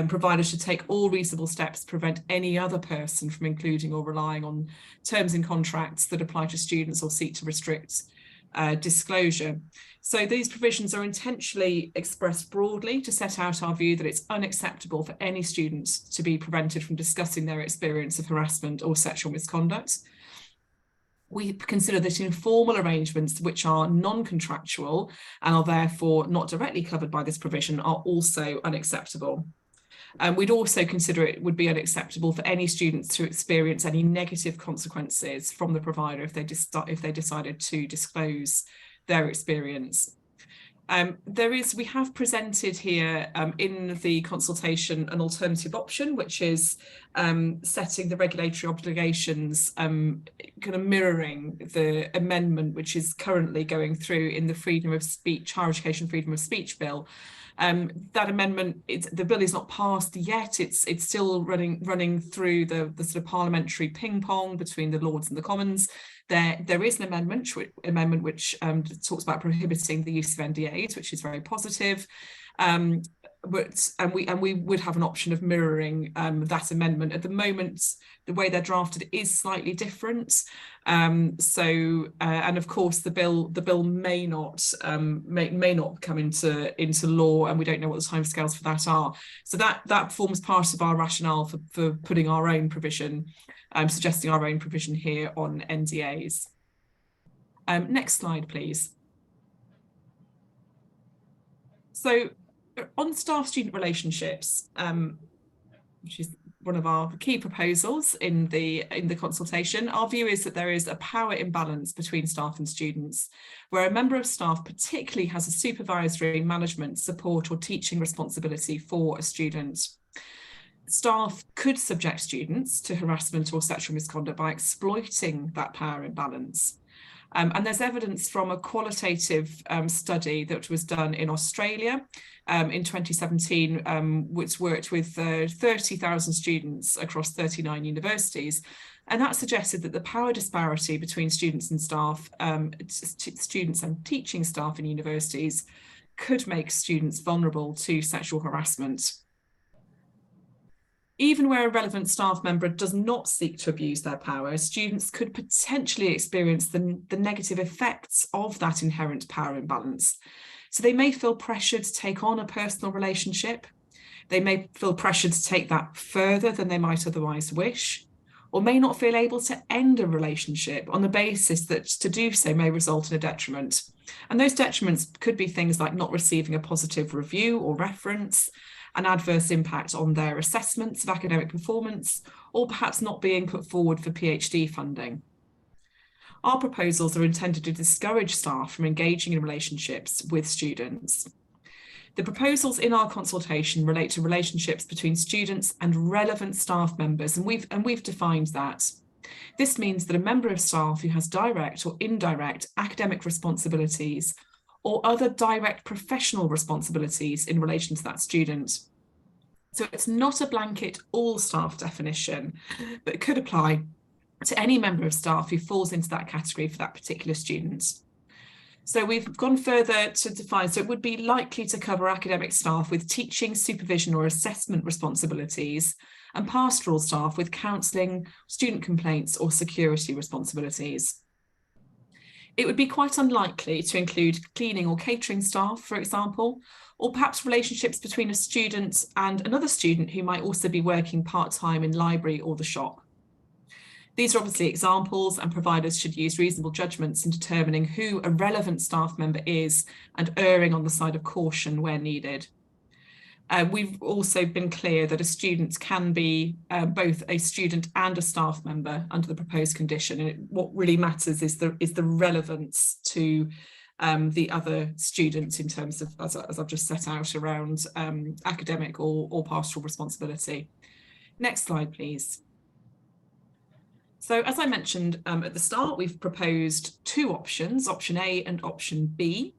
Speaker 2: providers should take all reasonable steps to prevent any other person from including or relying on terms in contracts that apply to students or seek to restrict disclosure. So these provisions are intentionally expressed broadly to set out our view that it's unacceptable for any student to be prevented from discussing their experience of harassment or sexual misconduct. We consider that informal arrangements which are non-contractual and are therefore not directly covered by this provision are also unacceptable. We'd also consider it would be unacceptable for any students to experience any negative consequences from the provider if they decided to disclose their experience. We have presented here in the consultation an alternative option, which is setting the regulatory obligations kind of mirroring the amendment which is currently going through in the Freedom of Speech, Higher Education Freedom of Speech Bill. That amendment, the bill is not passed yet. It's still running through the sort of parliamentary ping pong between the Lords and the Commons. There is an amendment which talks about prohibiting the use of NDAs, which is very positive. We would have an option of mirroring that amendment. At the moment, the way they're drafted is slightly different. And of course the bill may not come into law, and we don't know what the timescales for that are. So that forms part of our rationale for putting our own provision, suggesting our own provision here on NDAs. Next slide, please. So on staff-student relationships, which is one of our key proposals in the consultation, our view is that there is a power imbalance between staff and students, where a member of staff particularly has a supervisory, management, support or teaching responsibility for a student. Staff could subject students to harassment or sexual misconduct by exploiting that power imbalance. And there's evidence from a qualitative study that was done in Australia in 2017, which worked with 30,000 students across 39 universities. And that suggested that the power disparity between students and staff, students and teaching staff in universities, could make students vulnerable to sexual harassment. Even where a relevant staff member does not seek to abuse their power, students could potentially experience the negative effects of that inherent power imbalance. So they may feel pressured to take on a personal relationship. They may feel pressured to take that further than they might otherwise wish, or may not feel able to end a relationship on the basis that to do so may result in a detriment. And those detriments could be things like not receiving a positive review or reference, an adverse impact on their assessments of academic performance, or perhaps not being put forward for PhD funding. Our proposals are intended to discourage staff from engaging in relationships with students. The proposals in our consultation relate to relationships between students and relevant staff members, and we've defined that. This means that a member of staff who has direct or indirect academic responsibilities or other direct professional responsibilities in relation to that student. So it's not a blanket all staff definition, but it could apply to any member of staff who falls into that category for that particular student. So we've gone further to define, so it would be likely to cover academic staff with teaching, supervision or assessment responsibilities, and pastoral staff with counselling, student complaints or security responsibilities. It would be quite unlikely to include cleaning or catering staff, for example, or perhaps relationships between a student and another student who might also be working part-time in library or the shop. These are obviously examples, and providers should use reasonable judgments in determining who a relevant staff member is and erring on the side of caution where needed. We've also been clear that a student can be both a student and a staff member under the proposed condition. And what really matters is the relevance to the other students in terms of, as I've just set out, around academic or pastoral responsibility. Next slide, please. So as I mentioned at the start, we've proposed two options, option A and option B.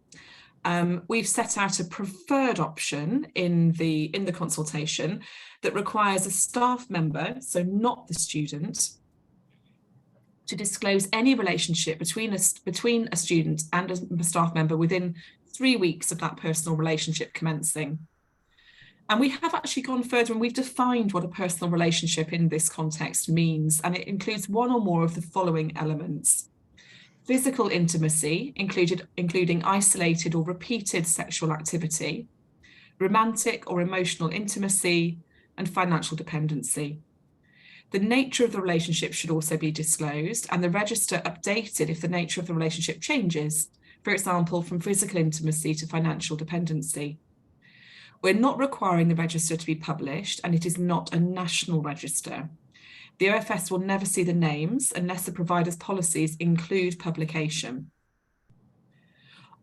Speaker 2: We've set out a preferred option in the consultation that requires a staff member, so not the student, to disclose any relationship between a student and a staff member within 3 weeks of that personal relationship commencing. And we have actually gone further, and we've defined what a personal relationship in this context means, and it includes one or more of the following elements: physical intimacy, including isolated or repeated sexual activity, romantic or emotional intimacy, and financial dependency. The nature of the relationship should also be disclosed, and the register updated if the nature of the relationship changes, for example, from physical intimacy to financial dependency. We're not requiring the register to be published, and it is not a national register. The OFS will never see the names unless the provider's policies include publication.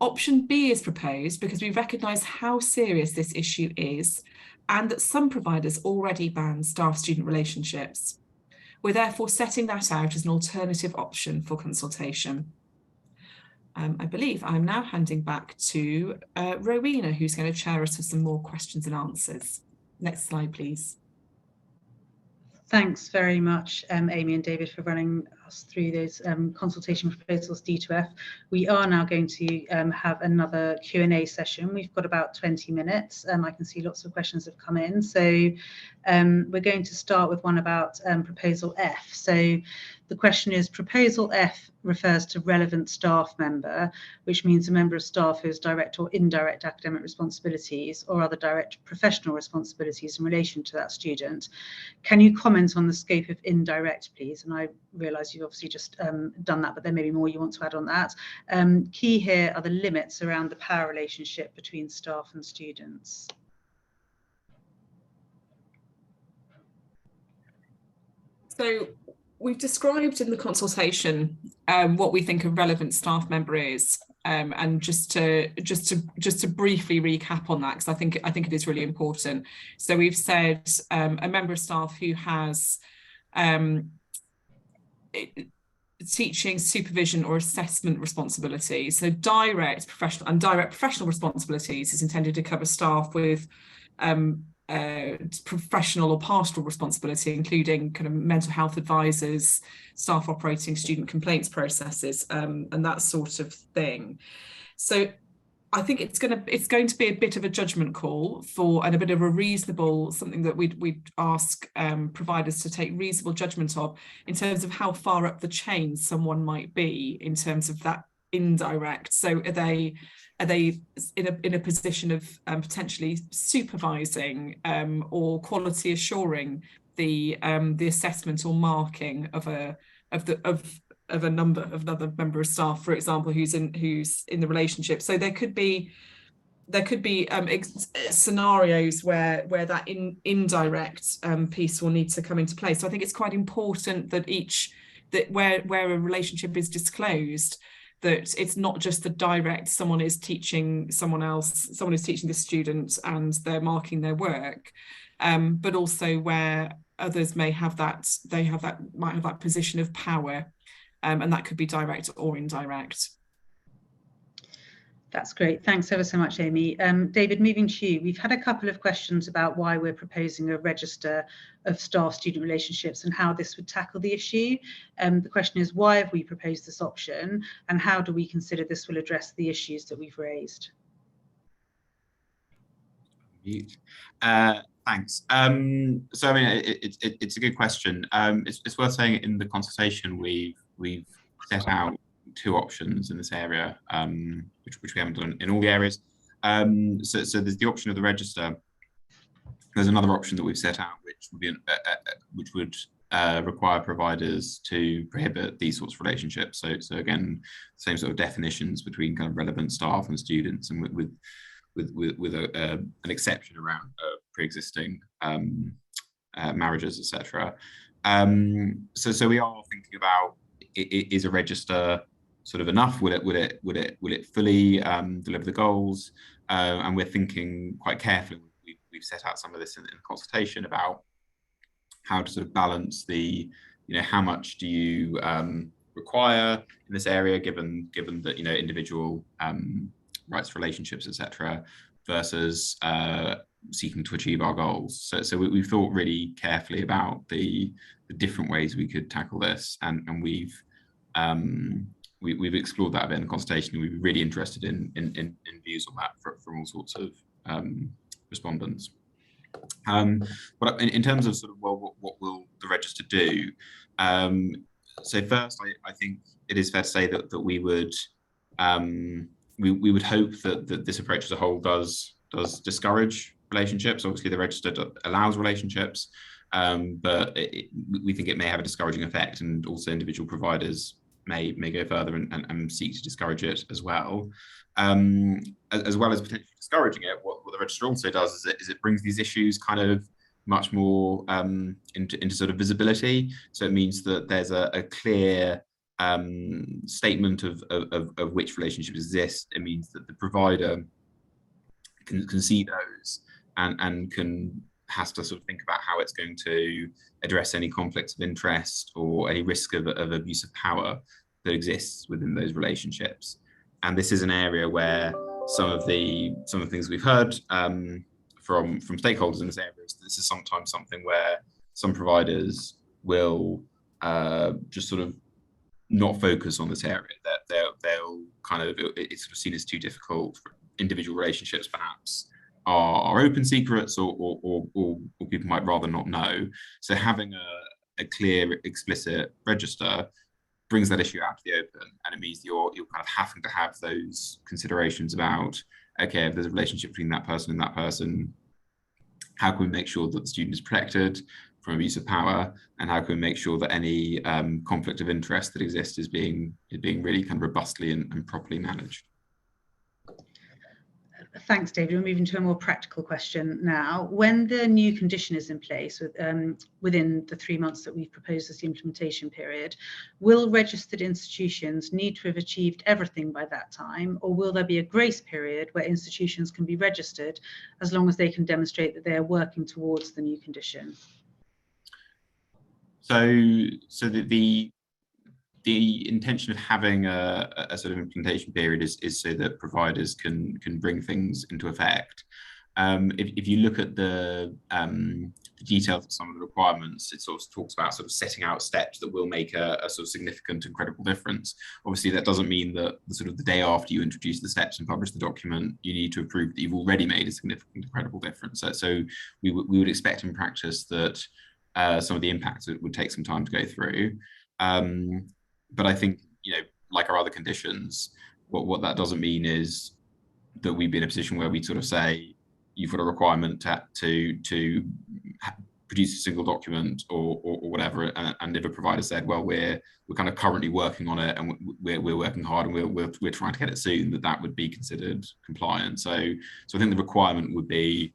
Speaker 2: Option B is proposed because we recognise how serious this issue is and that some providers already ban staff-student relationships. We're therefore setting that out as an alternative option for consultation. I believe I'm now handing back to Rowena, who's going to chair us with some more questions and answers. Next slide, please.
Speaker 1: Thanks very much, Amy and David, for running us through those consultation proposals D to F. We are now going to have another Q&A session. We've got about 20 minutes. I can see lots of questions have come in. So we're going to start with one about proposal F. So the question is, proposal F refers to relevant staff member, which means a member of staff who has direct or indirect academic responsibilities or other direct professional responsibilities in relation to that student. Can you comment on the scope of indirect, please? And I realise you've obviously just done that, but there may be more you want to add on that. Key here are the limits around the power relationship between staff and students.
Speaker 2: So we've described in the consultation what we think a relevant staff member is, and just to briefly recap on that, because I think it is really important. So we've said a member of staff who has teaching, supervision or assessment responsibilities. So direct professional responsibilities is intended to cover staff with professional or pastoral responsibility, including kind of mental health advisors, staff operating student complaints processes, and that sort of thing. So I think it's going to be a bit of a judgment call and a bit of a reasonable, something that we'd ask providers to take reasonable judgment of in terms of how far up the chain someone might be in terms of that indirect. So are they in a position of potentially supervising or quality assuring the assessment or marking of another member of staff, for example, who's in the relationship. So there could be scenarios where that indirect piece will need to come into play. So I think it's quite important that where a relationship is disclosed, that it's not just the direct, someone is teaching someone else, someone is teaching the student and they're marking their work, but also where others might have that position of power, and that could be direct or indirect.
Speaker 1: That's great. Thanks ever so much, Amy. David, moving to you. We've had a couple of questions about why we're proposing a register of staff-student relationships and how this would tackle the issue. The question is, why have we proposed this option, and how do we consider this will address the issues that we've raised?
Speaker 3: Thanks. So I mean, it's a good question. It's worth saying in the consultation we've set out two options in this area, which we haven't done in all the areas. So there's the option of the register. There's another option that we've set out, which would require providers to prohibit these sorts of relationships. So again, same sort of definitions between kind of relevant staff and students, and with an exception around pre-existing marriages, etc. So we are thinking about, is a register sort of enough? Will it fully deliver the goals? And we're thinking quite carefully. We've set out some of this in consultation about how to sort of balance how much do you require in this area, given that individual rights, relationships, etc., versus seeking to achieve our goals. So we've thought really carefully about the different ways we could tackle this, and we've explored that a bit in the consultation, and we'd be really interested in views on that from all sorts of respondents. But in terms of sort of, well, what will the register do? So first, I think it is fair to say that we would hope that this approach as a whole does discourage relationships. Obviously, the register allows relationships, but we think it may have a discouraging effect, and also individual providers may go further and seek to discourage it as well. As well as potentially discouraging it, what the register also does is it brings these issues kind of much more into sort of visibility. So it means that there's a clear statement of which relationships exist. It means that the provider can see those and has to sort of think about how it's going to address any conflicts of interest or any risk of abuse of power that exists within those relationships. And this is an area where some of the things we've heard from stakeholders in this area is this is sometimes something where some providers will just sort of not focus on this area. That they'll kind of, it's sort of seen as too difficult. Individual relationships perhaps are open secrets, or people might rather not know. So having a clear, explicit register brings that issue out to the open, and it means you're kind of having to have those considerations about, okay, if there's a relationship between that person and that person, how can we make sure that the student is protected from abuse of power, and how can we make sure that any conflict of interest that exists is being really kind of robustly and properly managed.
Speaker 1: Thanks, David. We're moving to a more practical question now. When the new condition is in place within the 3 months that we've proposed as the implementation period, will registered institutions need to have achieved everything by that time, or will there be a grace period where institutions can be registered as long as they can demonstrate that they are working towards the new condition?
Speaker 3: So the the intention of having a sort of implementation period is so that providers can bring things into effect. If you look at the details of some of the requirements, it sort of talks about sort of setting out steps that will make a sort of significant and credible difference. Obviously, that doesn't mean that the day after you introduce the steps and publish the document, you need to prove that you've already made a significant and credible difference. So we would expect in practice that some of the impacts would take some time to go through. But I think, like our other conditions, what that doesn't mean is that we'd be in a position where we sort of say, you've got a requirement to produce a single document or whatever, and if a provider said, well, we're kind of currently working on it and we're working hard and we're trying to get it soon, that would be considered compliant. So I think the requirement would be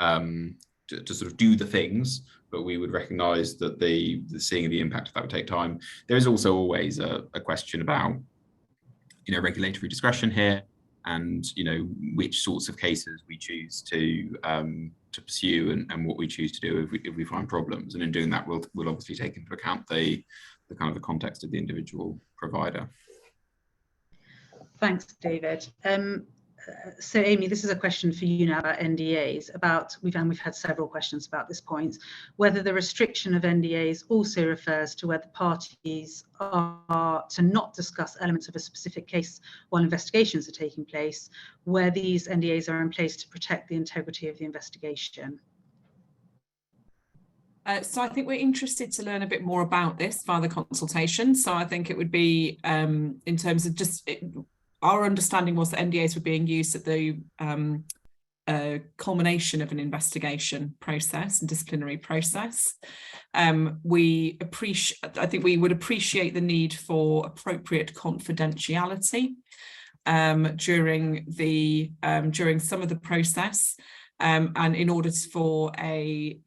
Speaker 3: to sort of do the things, but we would recognise that the seeing the impact of that would take time. There is also always a question about regulatory discretion here, and which sorts of cases we choose to pursue and what we choose to do if we find problems. And in doing that, we'll obviously take into account the kind of the context of the individual provider.
Speaker 1: Thanks, David. So Amy, this is a question for you now about NDAs. We've had several questions about this point, whether the restriction of NDAs also refers to whether parties are to not discuss elements of a specific case while investigations are taking place, where these NDAs are in place to protect the integrity of the investigation.
Speaker 2: So I think we're interested to learn a bit more about this via the consultation. So I think it would be in terms of our understanding was that NDAs were being used at the culmination of an investigation process and disciplinary process. I think we would appreciate the need for appropriate confidentiality during some of the process, and in order for a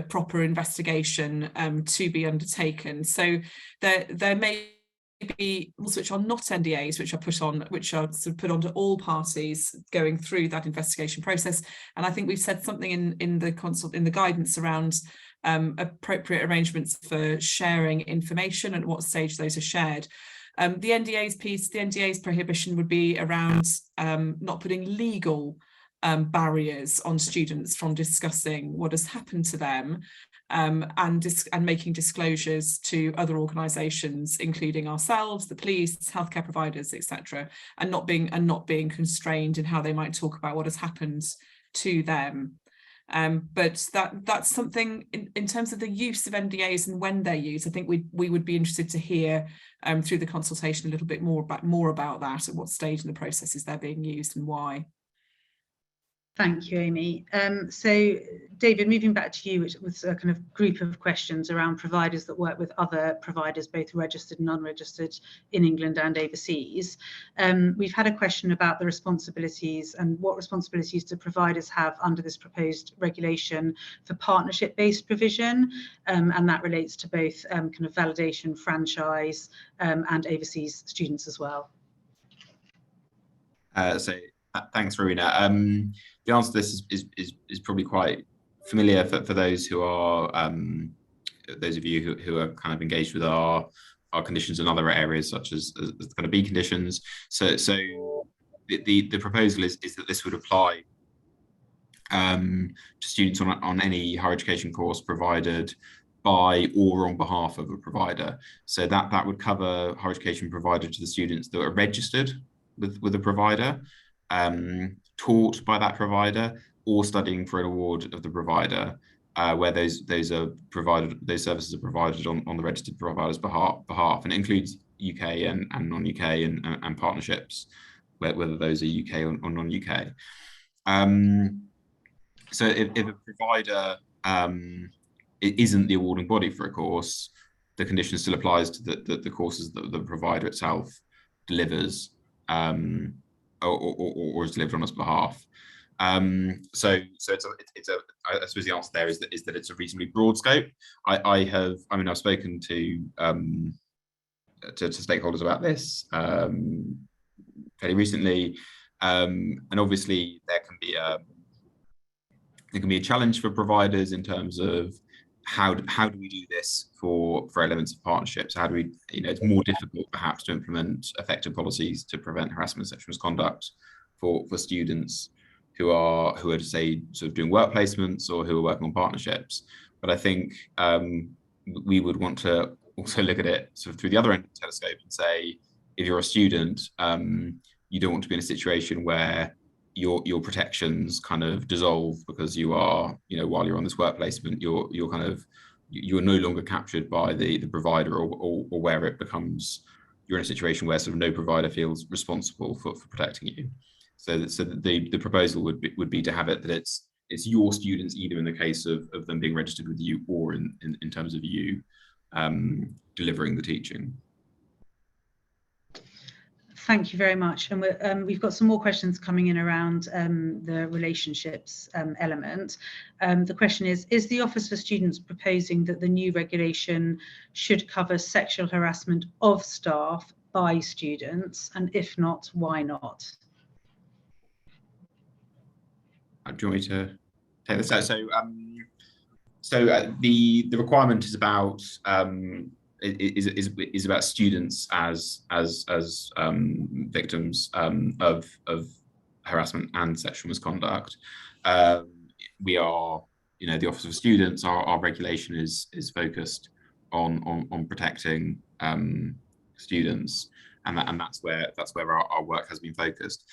Speaker 2: proper investigation to be undertaken. So there may be rules which are not NDAs, which are sort of put onto all parties going through that investigation process. And I think we've said something in the guidance around appropriate arrangements for sharing information and at what stage those are shared. The NDA's prohibition would be around not putting legal barriers on students from discussing what has happened to them, and making disclosures to other organisations, including ourselves, the police, healthcare providers, etc., and not being constrained in how they might talk about what has happened to them. But that's something in terms of the use of NDAs and when they're used. I think we would be interested to hear through the consultation a little bit more about that, at what stage in the process is they're being used and why.
Speaker 1: Thank you, Amy. So, David, moving back to you, which was a kind of group of questions around providers that work with other providers, both registered and unregistered in England and overseas. We've had a question about the responsibilities and what responsibilities do providers have under this proposed regulation for partnership-based provision, and that relates to both kind of validation, franchise, and overseas students as well.
Speaker 3: Thanks, Rowena. The answer to this is probably quite familiar for those who are those of you who are kind of engaged with our conditions in other areas, such as kind of B conditions. So the proposal is that this would apply to students on any higher education course provided by or on behalf of a provider. So that would cover higher education provided to the students that are registered with a provider, taught by that provider, or studying for an award of the provider, where those services are provided on the registered provider's behalf, and it includes UK and non-UK and partnerships, whether those are UK or non-UK. So if a provider it isn't the awarding body for a course, the condition still applies to the courses that the provider itself delivers, or is delivered on its behalf. So it's a I suppose the answer there is that it's a reasonably broad scope. I've spoken to stakeholders about this fairly recently, and obviously there can be a challenge for providers in terms of how do we do this for elements of partnerships? How do we, it's more difficult perhaps to implement effective policies to prevent harassment and sexual misconduct for students who are say sort of doing work placements or who are working on partnerships. But I think we would want to also look at it sort of through the other end of the telescope and say, if you're a student, you don't want to be in a situation where your protections kind of dissolve because you are, while you're on this work placement, you're no longer captured by the provider, or where it becomes, you're in a situation where sort of no provider feels responsible for protecting you. So the proposal would be to have it that it's your students, either in the case of them being registered with you, or in terms of you delivering the teaching.
Speaker 1: Thank you very much. And we've got some more questions coming in around the relationships element. The question is the Office for Students proposing that the new regulation should cover sexual harassment of staff by students? And if not, why not?
Speaker 3: Do you want me to take this out? So the requirement is about is about students as victims of harassment and sexual misconduct. We are, the Office of Students, our regulation is focused on protecting students, and that's where our work has been focused.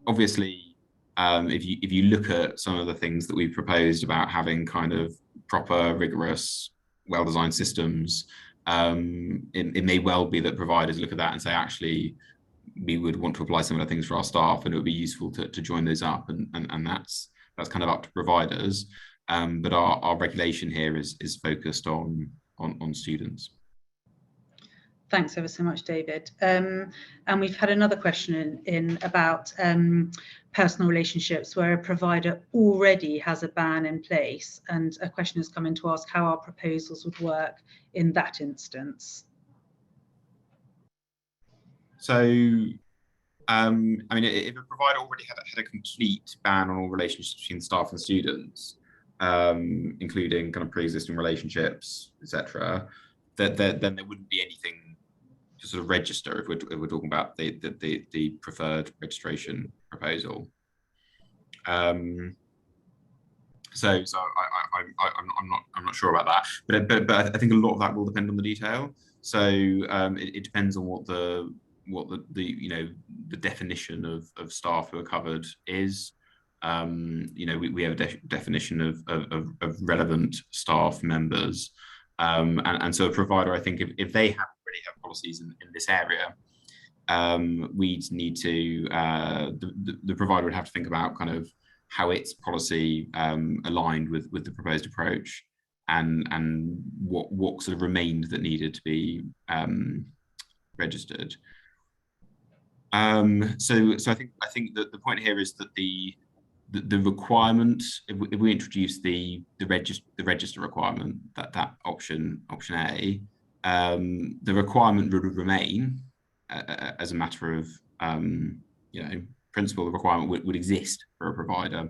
Speaker 3: Obviously, if you look at some of the things that we've proposed about having kind of proper, rigorous, well-designed systems, it may well be that providers look at that and say, actually, we would want to apply similar things for our staff, and it would be useful to join those up, and that's kind of up to providers. But our regulation here is focused on students.
Speaker 1: Thanks ever so much, David. And we've had another question in about personal relationships where a provider already has a ban in place, and a question has come in to ask how our proposals would work in that instance.
Speaker 3: So, I mean, if a provider already had a complete ban on all relationships between staff and students, including kind of pre-existing relationships, etc., then there wouldn't be anything to sort of register if we're talking about the preferred registration proposal. So I'm not sure about that, but I think a lot of that will depend on the detail. So it depends on what the definition of staff who are covered is. We have a definition of relevant staff members, and so a provider, I think, if they already have policies in this area, we'd need to the provider would have to think about kind of how its policy aligned with the proposed approach, and what sort of remained that needed to be registered. So I think that the point here is that the requirement, if we introduce the register requirement, that option A, the requirement would remain as a matter of principle. The requirement would exist for a provider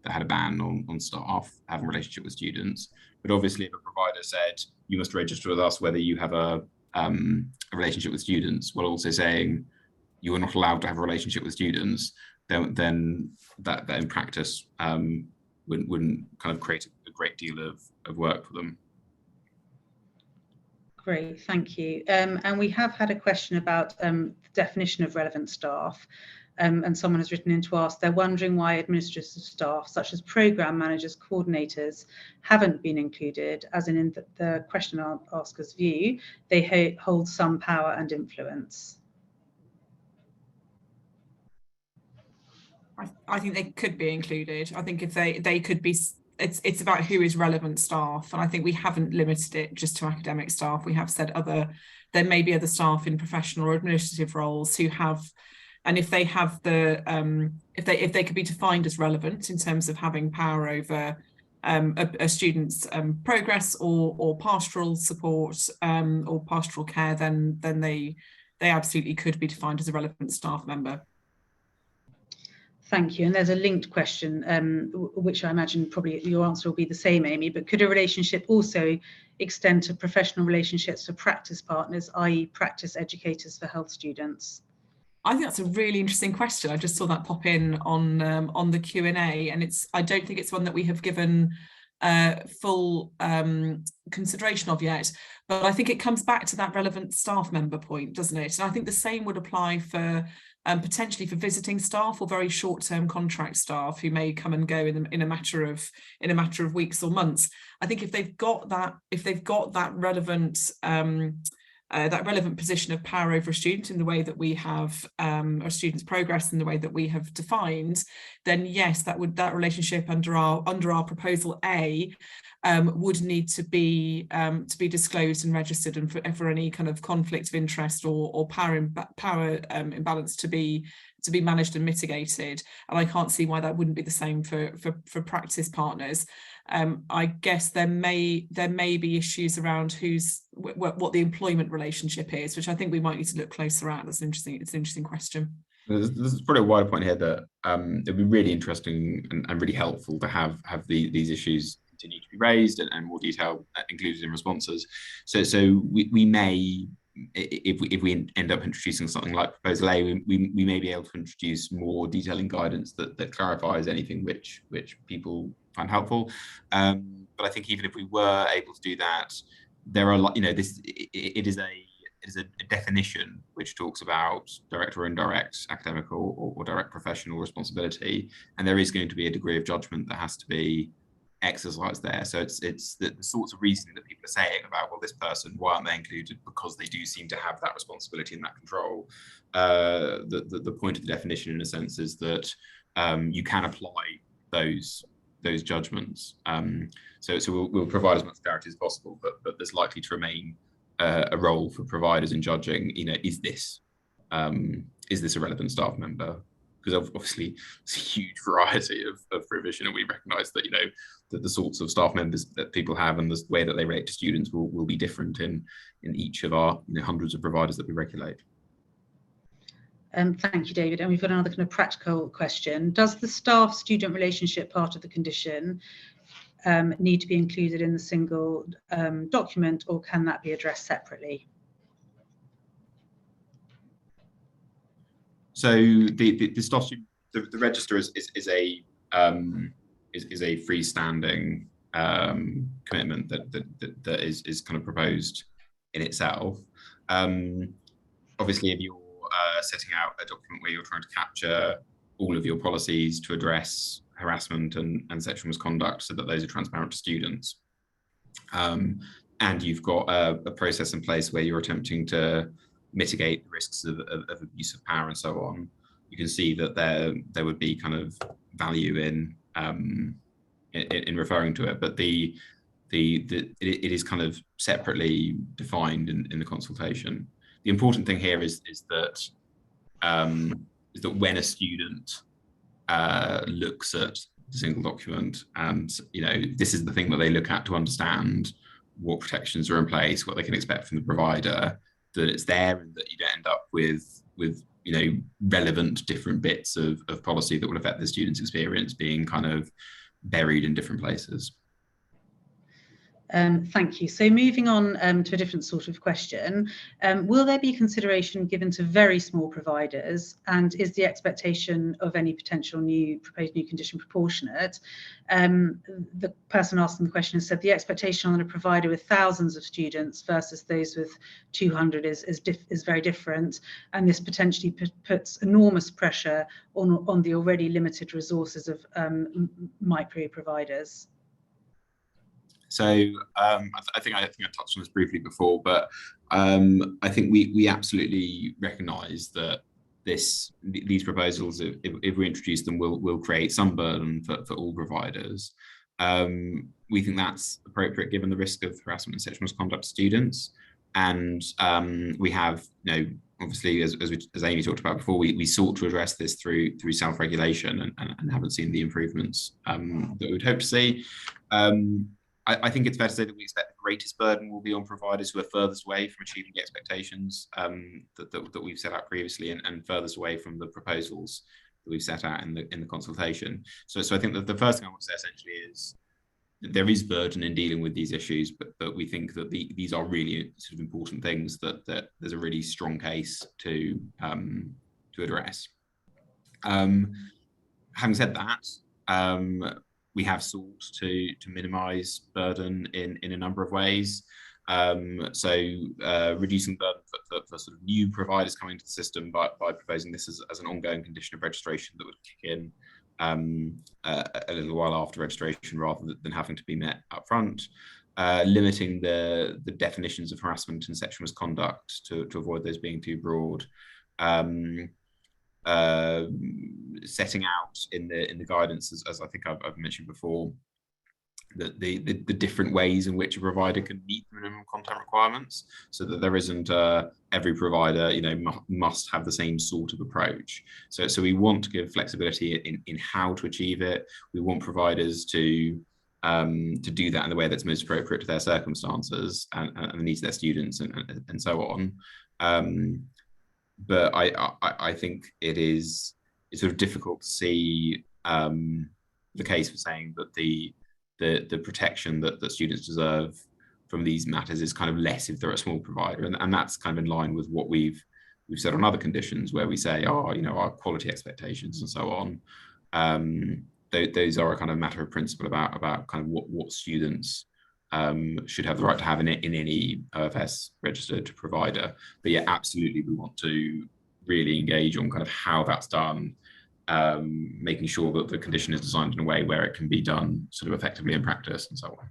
Speaker 3: that had a ban on staff having a relationship with students. But obviously, if a provider said you must register with us whether you have a relationship with students, while also saying you are not allowed to have a relationship with students, then that in practice wouldn't kind of create a great deal of work for them.
Speaker 1: Great, thank you. And we have had a question about the definition of relevant staff, and someone has written in to ask, they're wondering why administrative staff such as programme managers, coordinators haven't been included, as in the question asker's view, they hold some power and influence.
Speaker 2: I think they could be included. I think if they could be, it's about who is relevant staff, and I think we haven't limited it just to academic staff. We have said there may be other staff in professional or administrative roles who have, and if they have if they could be defined as relevant in terms of having power over a student's progress or pastoral support or pastoral care, then they absolutely could be defined as a relevant staff member.
Speaker 1: Thank you. And there's a linked question, which I imagine probably your answer will be the same, Amy, but could a relationship also extend to professional relationships for practice partners, i.e. practice educators for health students?
Speaker 2: I think that's a really interesting question. I just saw that pop in on the Q&A, and I don't think it's one that we have given full consideration of yet, but I think it comes back to that relevant staff member point, doesn't it? And I think the same would apply for potentially for visiting staff or very short-term contract staff who may come and go in a matter of weeks or months. I think if they've got that relevant position of power over a student in the way that we have a student's progress in the way that we have defined, then yes, that relationship under our proposal A would need to be disclosed and registered, and for any kind of conflict of interest or power imbalance to be managed and mitigated. And I can't see why that wouldn't be the same for practice partners. I guess there may be issues around what the employment relationship is, which I think we might need to look closer at. It's an interesting question.
Speaker 3: There's probably a wider point here that it'd be really interesting and really helpful to have these issues continue to be raised and more detail included in responses. So we may, if we end up introducing something like proposal A, we may be able to introduce more detailing guidance that clarifies anything which people find helpful. But I think even if we were able to do that, there are, it is a definition which talks about direct or indirect academic or direct professional responsibility, and there is going to be a degree of judgment that has to be exercised there. So it's the sorts of reasoning that people are saying about, well, this person, why aren't they included? Because they do seem to have that responsibility and that control. The point of the definition, in a sense, is that you can apply those judgments. So we'll provide as much clarity as possible, but there's likely to remain a role for providers in judging, is this a relevant staff member? Because obviously it's a huge variety of provision, and we recognise that that the sorts of staff members that people have and the way that they relate to students will be different in each of our hundreds of providers that we regulate.
Speaker 1: Thank you, David. And we've got another kind of practical question. Does the staff-student relationship part of the condition need to be included in the single document, or can that be addressed separately?
Speaker 3: So the staff student, the register is a freestanding commitment that is kind of proposed in itself. Obviously, if you're setting out a document where you're trying to capture all of your policies to address harassment and sexual misconduct so that those are transparent to students, and you've got a process in place where you're attempting to mitigate the risks of abuse of power and so on, you can see that there would be kind of value in referring to it, but it is kind of separately defined in the consultation. The important thing here is that when a student looks at the single document, and this is the thing that they look at to understand what protections are in place, what they can expect from the provider, that it's there, and that you don't end up with relevant different bits of policy that will affect the student's experience being kind of buried in different places.
Speaker 1: Thank you. So moving on to a different sort of question, will there be consideration given to very small providers, and is the expectation of any potential proposed new condition proportionate? The person asking the question has said the expectation on a provider with thousands of students versus those with 200 is very different, and this potentially puts enormous pressure on the already limited resources of micro providers.
Speaker 3: So I think I touched on this briefly before, but I think we absolutely recognise that these proposals, if we introduce them, will create some burden for all providers. We think that's appropriate given the risk of harassment and sexual misconduct to students, and we have, obviously, as Amy talked about before, we sought to address this through self-regulation and haven't seen the improvements that we would hope to see. I think it's fair to say that we expect the greatest burden will be on providers who are furthest away from achieving the expectations that we've set out previously, and furthest away from the proposals we've set out in the consultation. So I think that the first thing I want to say essentially is there is burden in dealing with these issues, but we think that these are really sort of important things that there's a really strong case to address. Having said that, we have sought to minimise burden in a number of ways. Reducing burden for sort of new providers coming to the system by proposing this as an ongoing condition of registration that would kick in a little while after registration rather than having to be met up front. Limiting the definitions of harassment and sexual misconduct to avoid those being too broad. Setting out in the guidance, as I think I've mentioned before, that the different ways in which a provider can meet the minimum content requirements, so that there isn't every provider must have the same sort of approach. So we want to give flexibility in how to achieve it. We want providers to do that in the way that's most appropriate to their circumstances and the needs of their students and so on. But I think it's sort of difficult to see the case for saying that the protection that students deserve from these matters is kind of less if they're a small provider, and that's kind of in line with what we've said on other conditions where we say, our quality expectations and so on. Those are a kind of matter of principle about kind of what students should have the right to have in any OFS registered provider. But yeah, absolutely, we want to really engage on kind of how that's done, making sure that the condition is designed in a way where it can be done sort of effectively in practice and so on.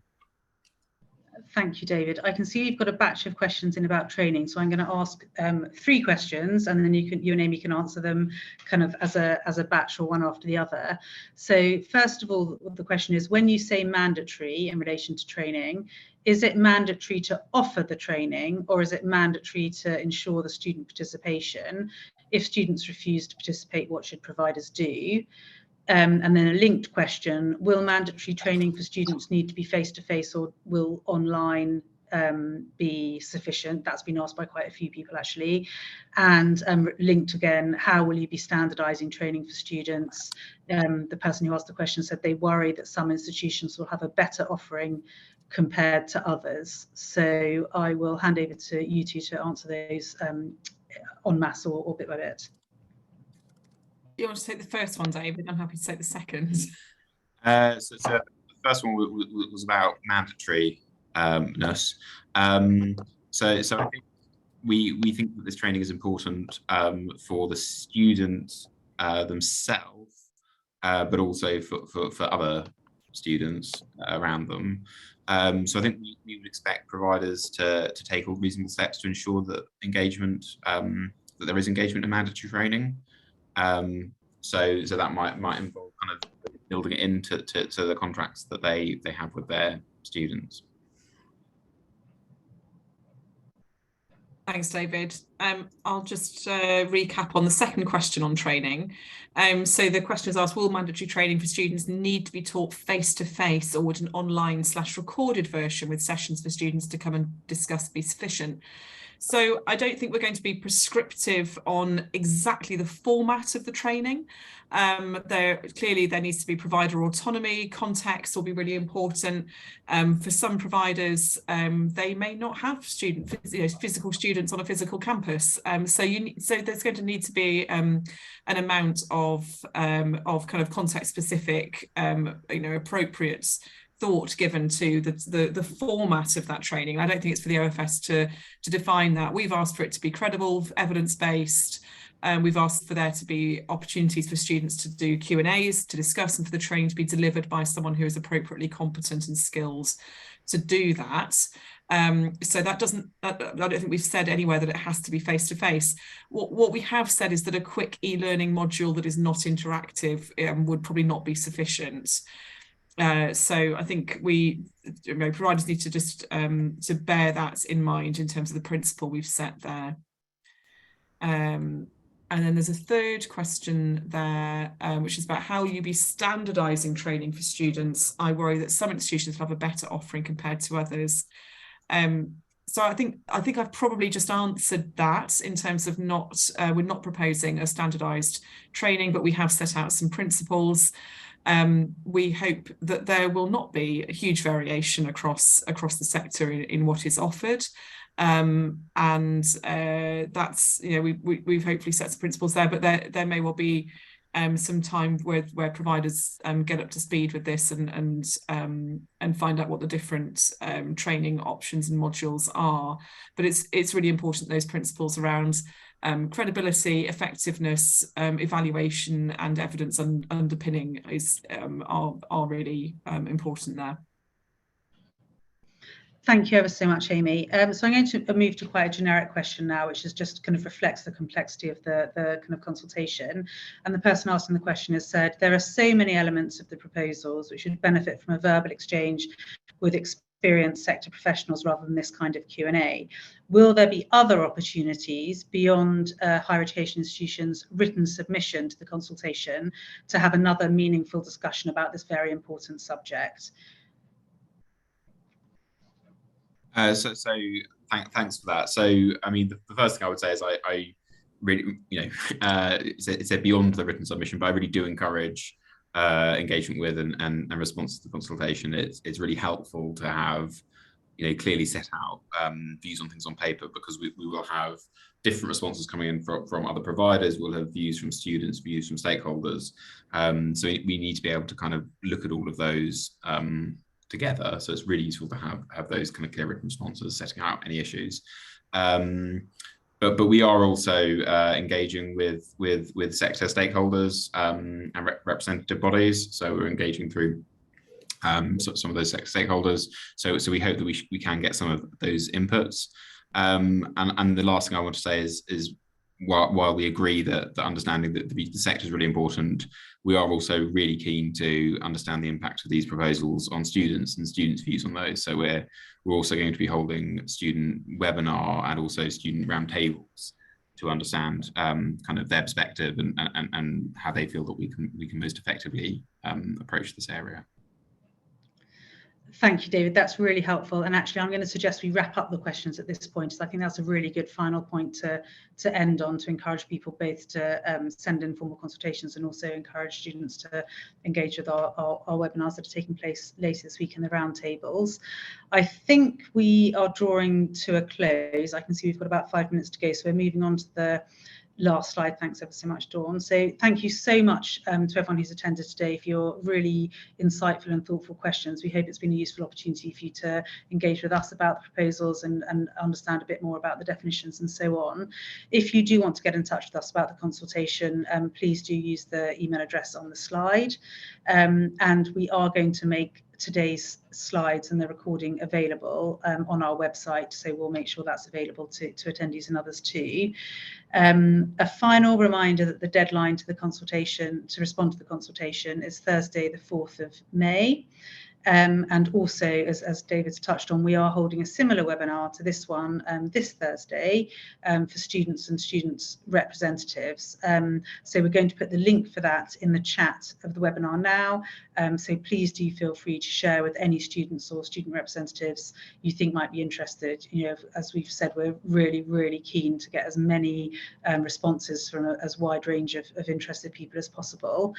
Speaker 1: Thank you, David. I can see you've got a batch of questions in about training, so I'm going to ask 3 questions, and then you and Amy can answer them kind of as a batch or one after the other. So first of all, the question is, when you say mandatory in relation to training, is it mandatory to offer the training, or is it mandatory to ensure the student participation? If students refuse to participate, what should providers do? And then a linked question, will mandatory training for students need to be face-to-face, or will online be sufficient? That's been asked by quite a few people actually. And linked again, how will you be standardising training for students? The person who asked the question said they worry that some institutions will have a better offering compared to others. So I will hand over to you two to answer those en masse or bit by bit.
Speaker 2: You want to take the first one, David? I'm happy to take the second.
Speaker 3: So the first one was about mandatoriness. So I think we think that this training is important for the students themselves, but also for other students around them. So I think we would expect providers to take all reasonable steps to ensure that engagement, that there is engagement in mandatory training. So that might involve kind of building it into the contracts that they have with their students.
Speaker 2: Thanks, David. I'll just recap on the second question on training. So the question is asked, will mandatory training for students need to be taught face-to-face, or would an online/recorded version with sessions for students to come and discuss be sufficient? So I don't think we're going to be prescriptive on exactly the format of the training. Clearly there needs to be provider autonomy. Context will be really important. For some providers, they may not have physical students on a physical campus. So there's going to need to be an amount of kind of context-specific, appropriate thought given to the format of that training. I don't think it's for the OFS to define that. We've asked for it to be credible, evidence-based. We've asked for there to be opportunities for students to do Q&As, to discuss, and for the training to be delivered by someone who is appropriately competent and skilled to do that. So that doesn't, I don't think we've said anywhere that it has to be face-to-face. What we have said is that a quick e-learning module that is not interactive would probably not be sufficient. So I think providers need to just to bear that in mind in terms of the principle we've set there. And then there's a third question there, which is about how you be standardising training for students. I worry that some institutions will have a better offering compared to others. So I think I've probably just answered that in terms of we're not proposing a standardised training, but we have set out some principles. We hope that there will not be a huge variation across the sector in what is offered. That's, we've hopefully set some principles there, but there may well be some time where providers get up to speed with this and find out what the different training options and modules are. But it's really important those principles around credibility, effectiveness, evaluation, and evidence underpinning are really important there.
Speaker 1: Thank you ever so much, Amy. So I'm going to move to quite a generic question now, which is just kind of reflects the complexity of the kind of consultation. And the person asking the question has said, there are so many elements of the proposals which should benefit from a verbal exchange with experienced sector professionals rather than this kind of Q&A. Will there be other opportunities beyond higher education institutions' written submission to the consultation to have another meaningful discussion about this very important subject?
Speaker 3: Thanks for that. So, I mean, the first thing I would say is I really, it's a beyond the written submission, but I really do encourage engagement with and response to the consultation. It's really helpful to have, clearly set out views on things on paper, because we will have different responses coming in from other providers. We'll have views from students, views from stakeholders. So we need to be able to kind of look at all of those together. So it's really useful to have those kind of clear written responses setting out any issues. But we are also engaging with sector stakeholders and representative bodies. So we're engaging through some of those sector stakeholders. So we hope that we can get some of those inputs. And the last thing I want to say is while we agree that understanding that the sector is really important, we are also really keen to understand the impact of these proposals on students and students' views on those. So we're also going to be holding student webinar and also student roundtables to understand kind of their perspective and how they feel that we can most effectively approach this area.
Speaker 1: Thank you, David. That's really helpful. And actually, I'm going to suggest we wrap up the questions at this point. So I think that's a really good final point to end on, to encourage people both to send in formal consultations and also encourage students to engage with our webinars that are taking place later this week in the roundtables. I think we are drawing to a close. I can see we've got about 5 minutes to go, so we're moving on to the last slide. Thanks ever so much, Dawn. So thank you so much to everyone who's attended today for your really insightful and thoughtful questions. We hope it's been a useful opportunity for you to engage with us about the proposals and understand a bit more about the definitions and so on. If you do want to get in touch with us about the consultation, please do use the email address on the slide. And we are going to make today's slides and the recording available on our website, so we'll make sure that's available to attendees and others too. A final reminder that the deadline to the consultation, to respond to the consultation, is Thursday the 4th of May. And also, as David's touched on, we are holding a similar webinar to this one this Thursday for students and students' representatives. So we're going to put the link for that in the chat of the webinar now. So please do feel free to share with any students or student representatives you think might be interested. As we've said, we're really, really keen to get as many responses from as wide range of interested people as possible.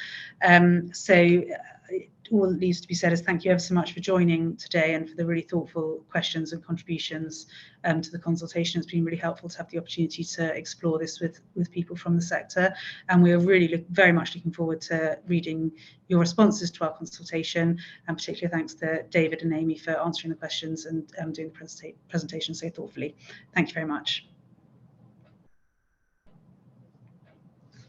Speaker 1: All that needs to be said is thank you ever so much for joining today and for the really thoughtful questions and contributions to the consultation. It's been really helpful to have the opportunity to explore this with people from the sector, and we are really very much looking forward to reading your responses to our consultation, and particularly thanks to David and Amy for answering the questions and doing the presentation so thoughtfully. Thank you very much.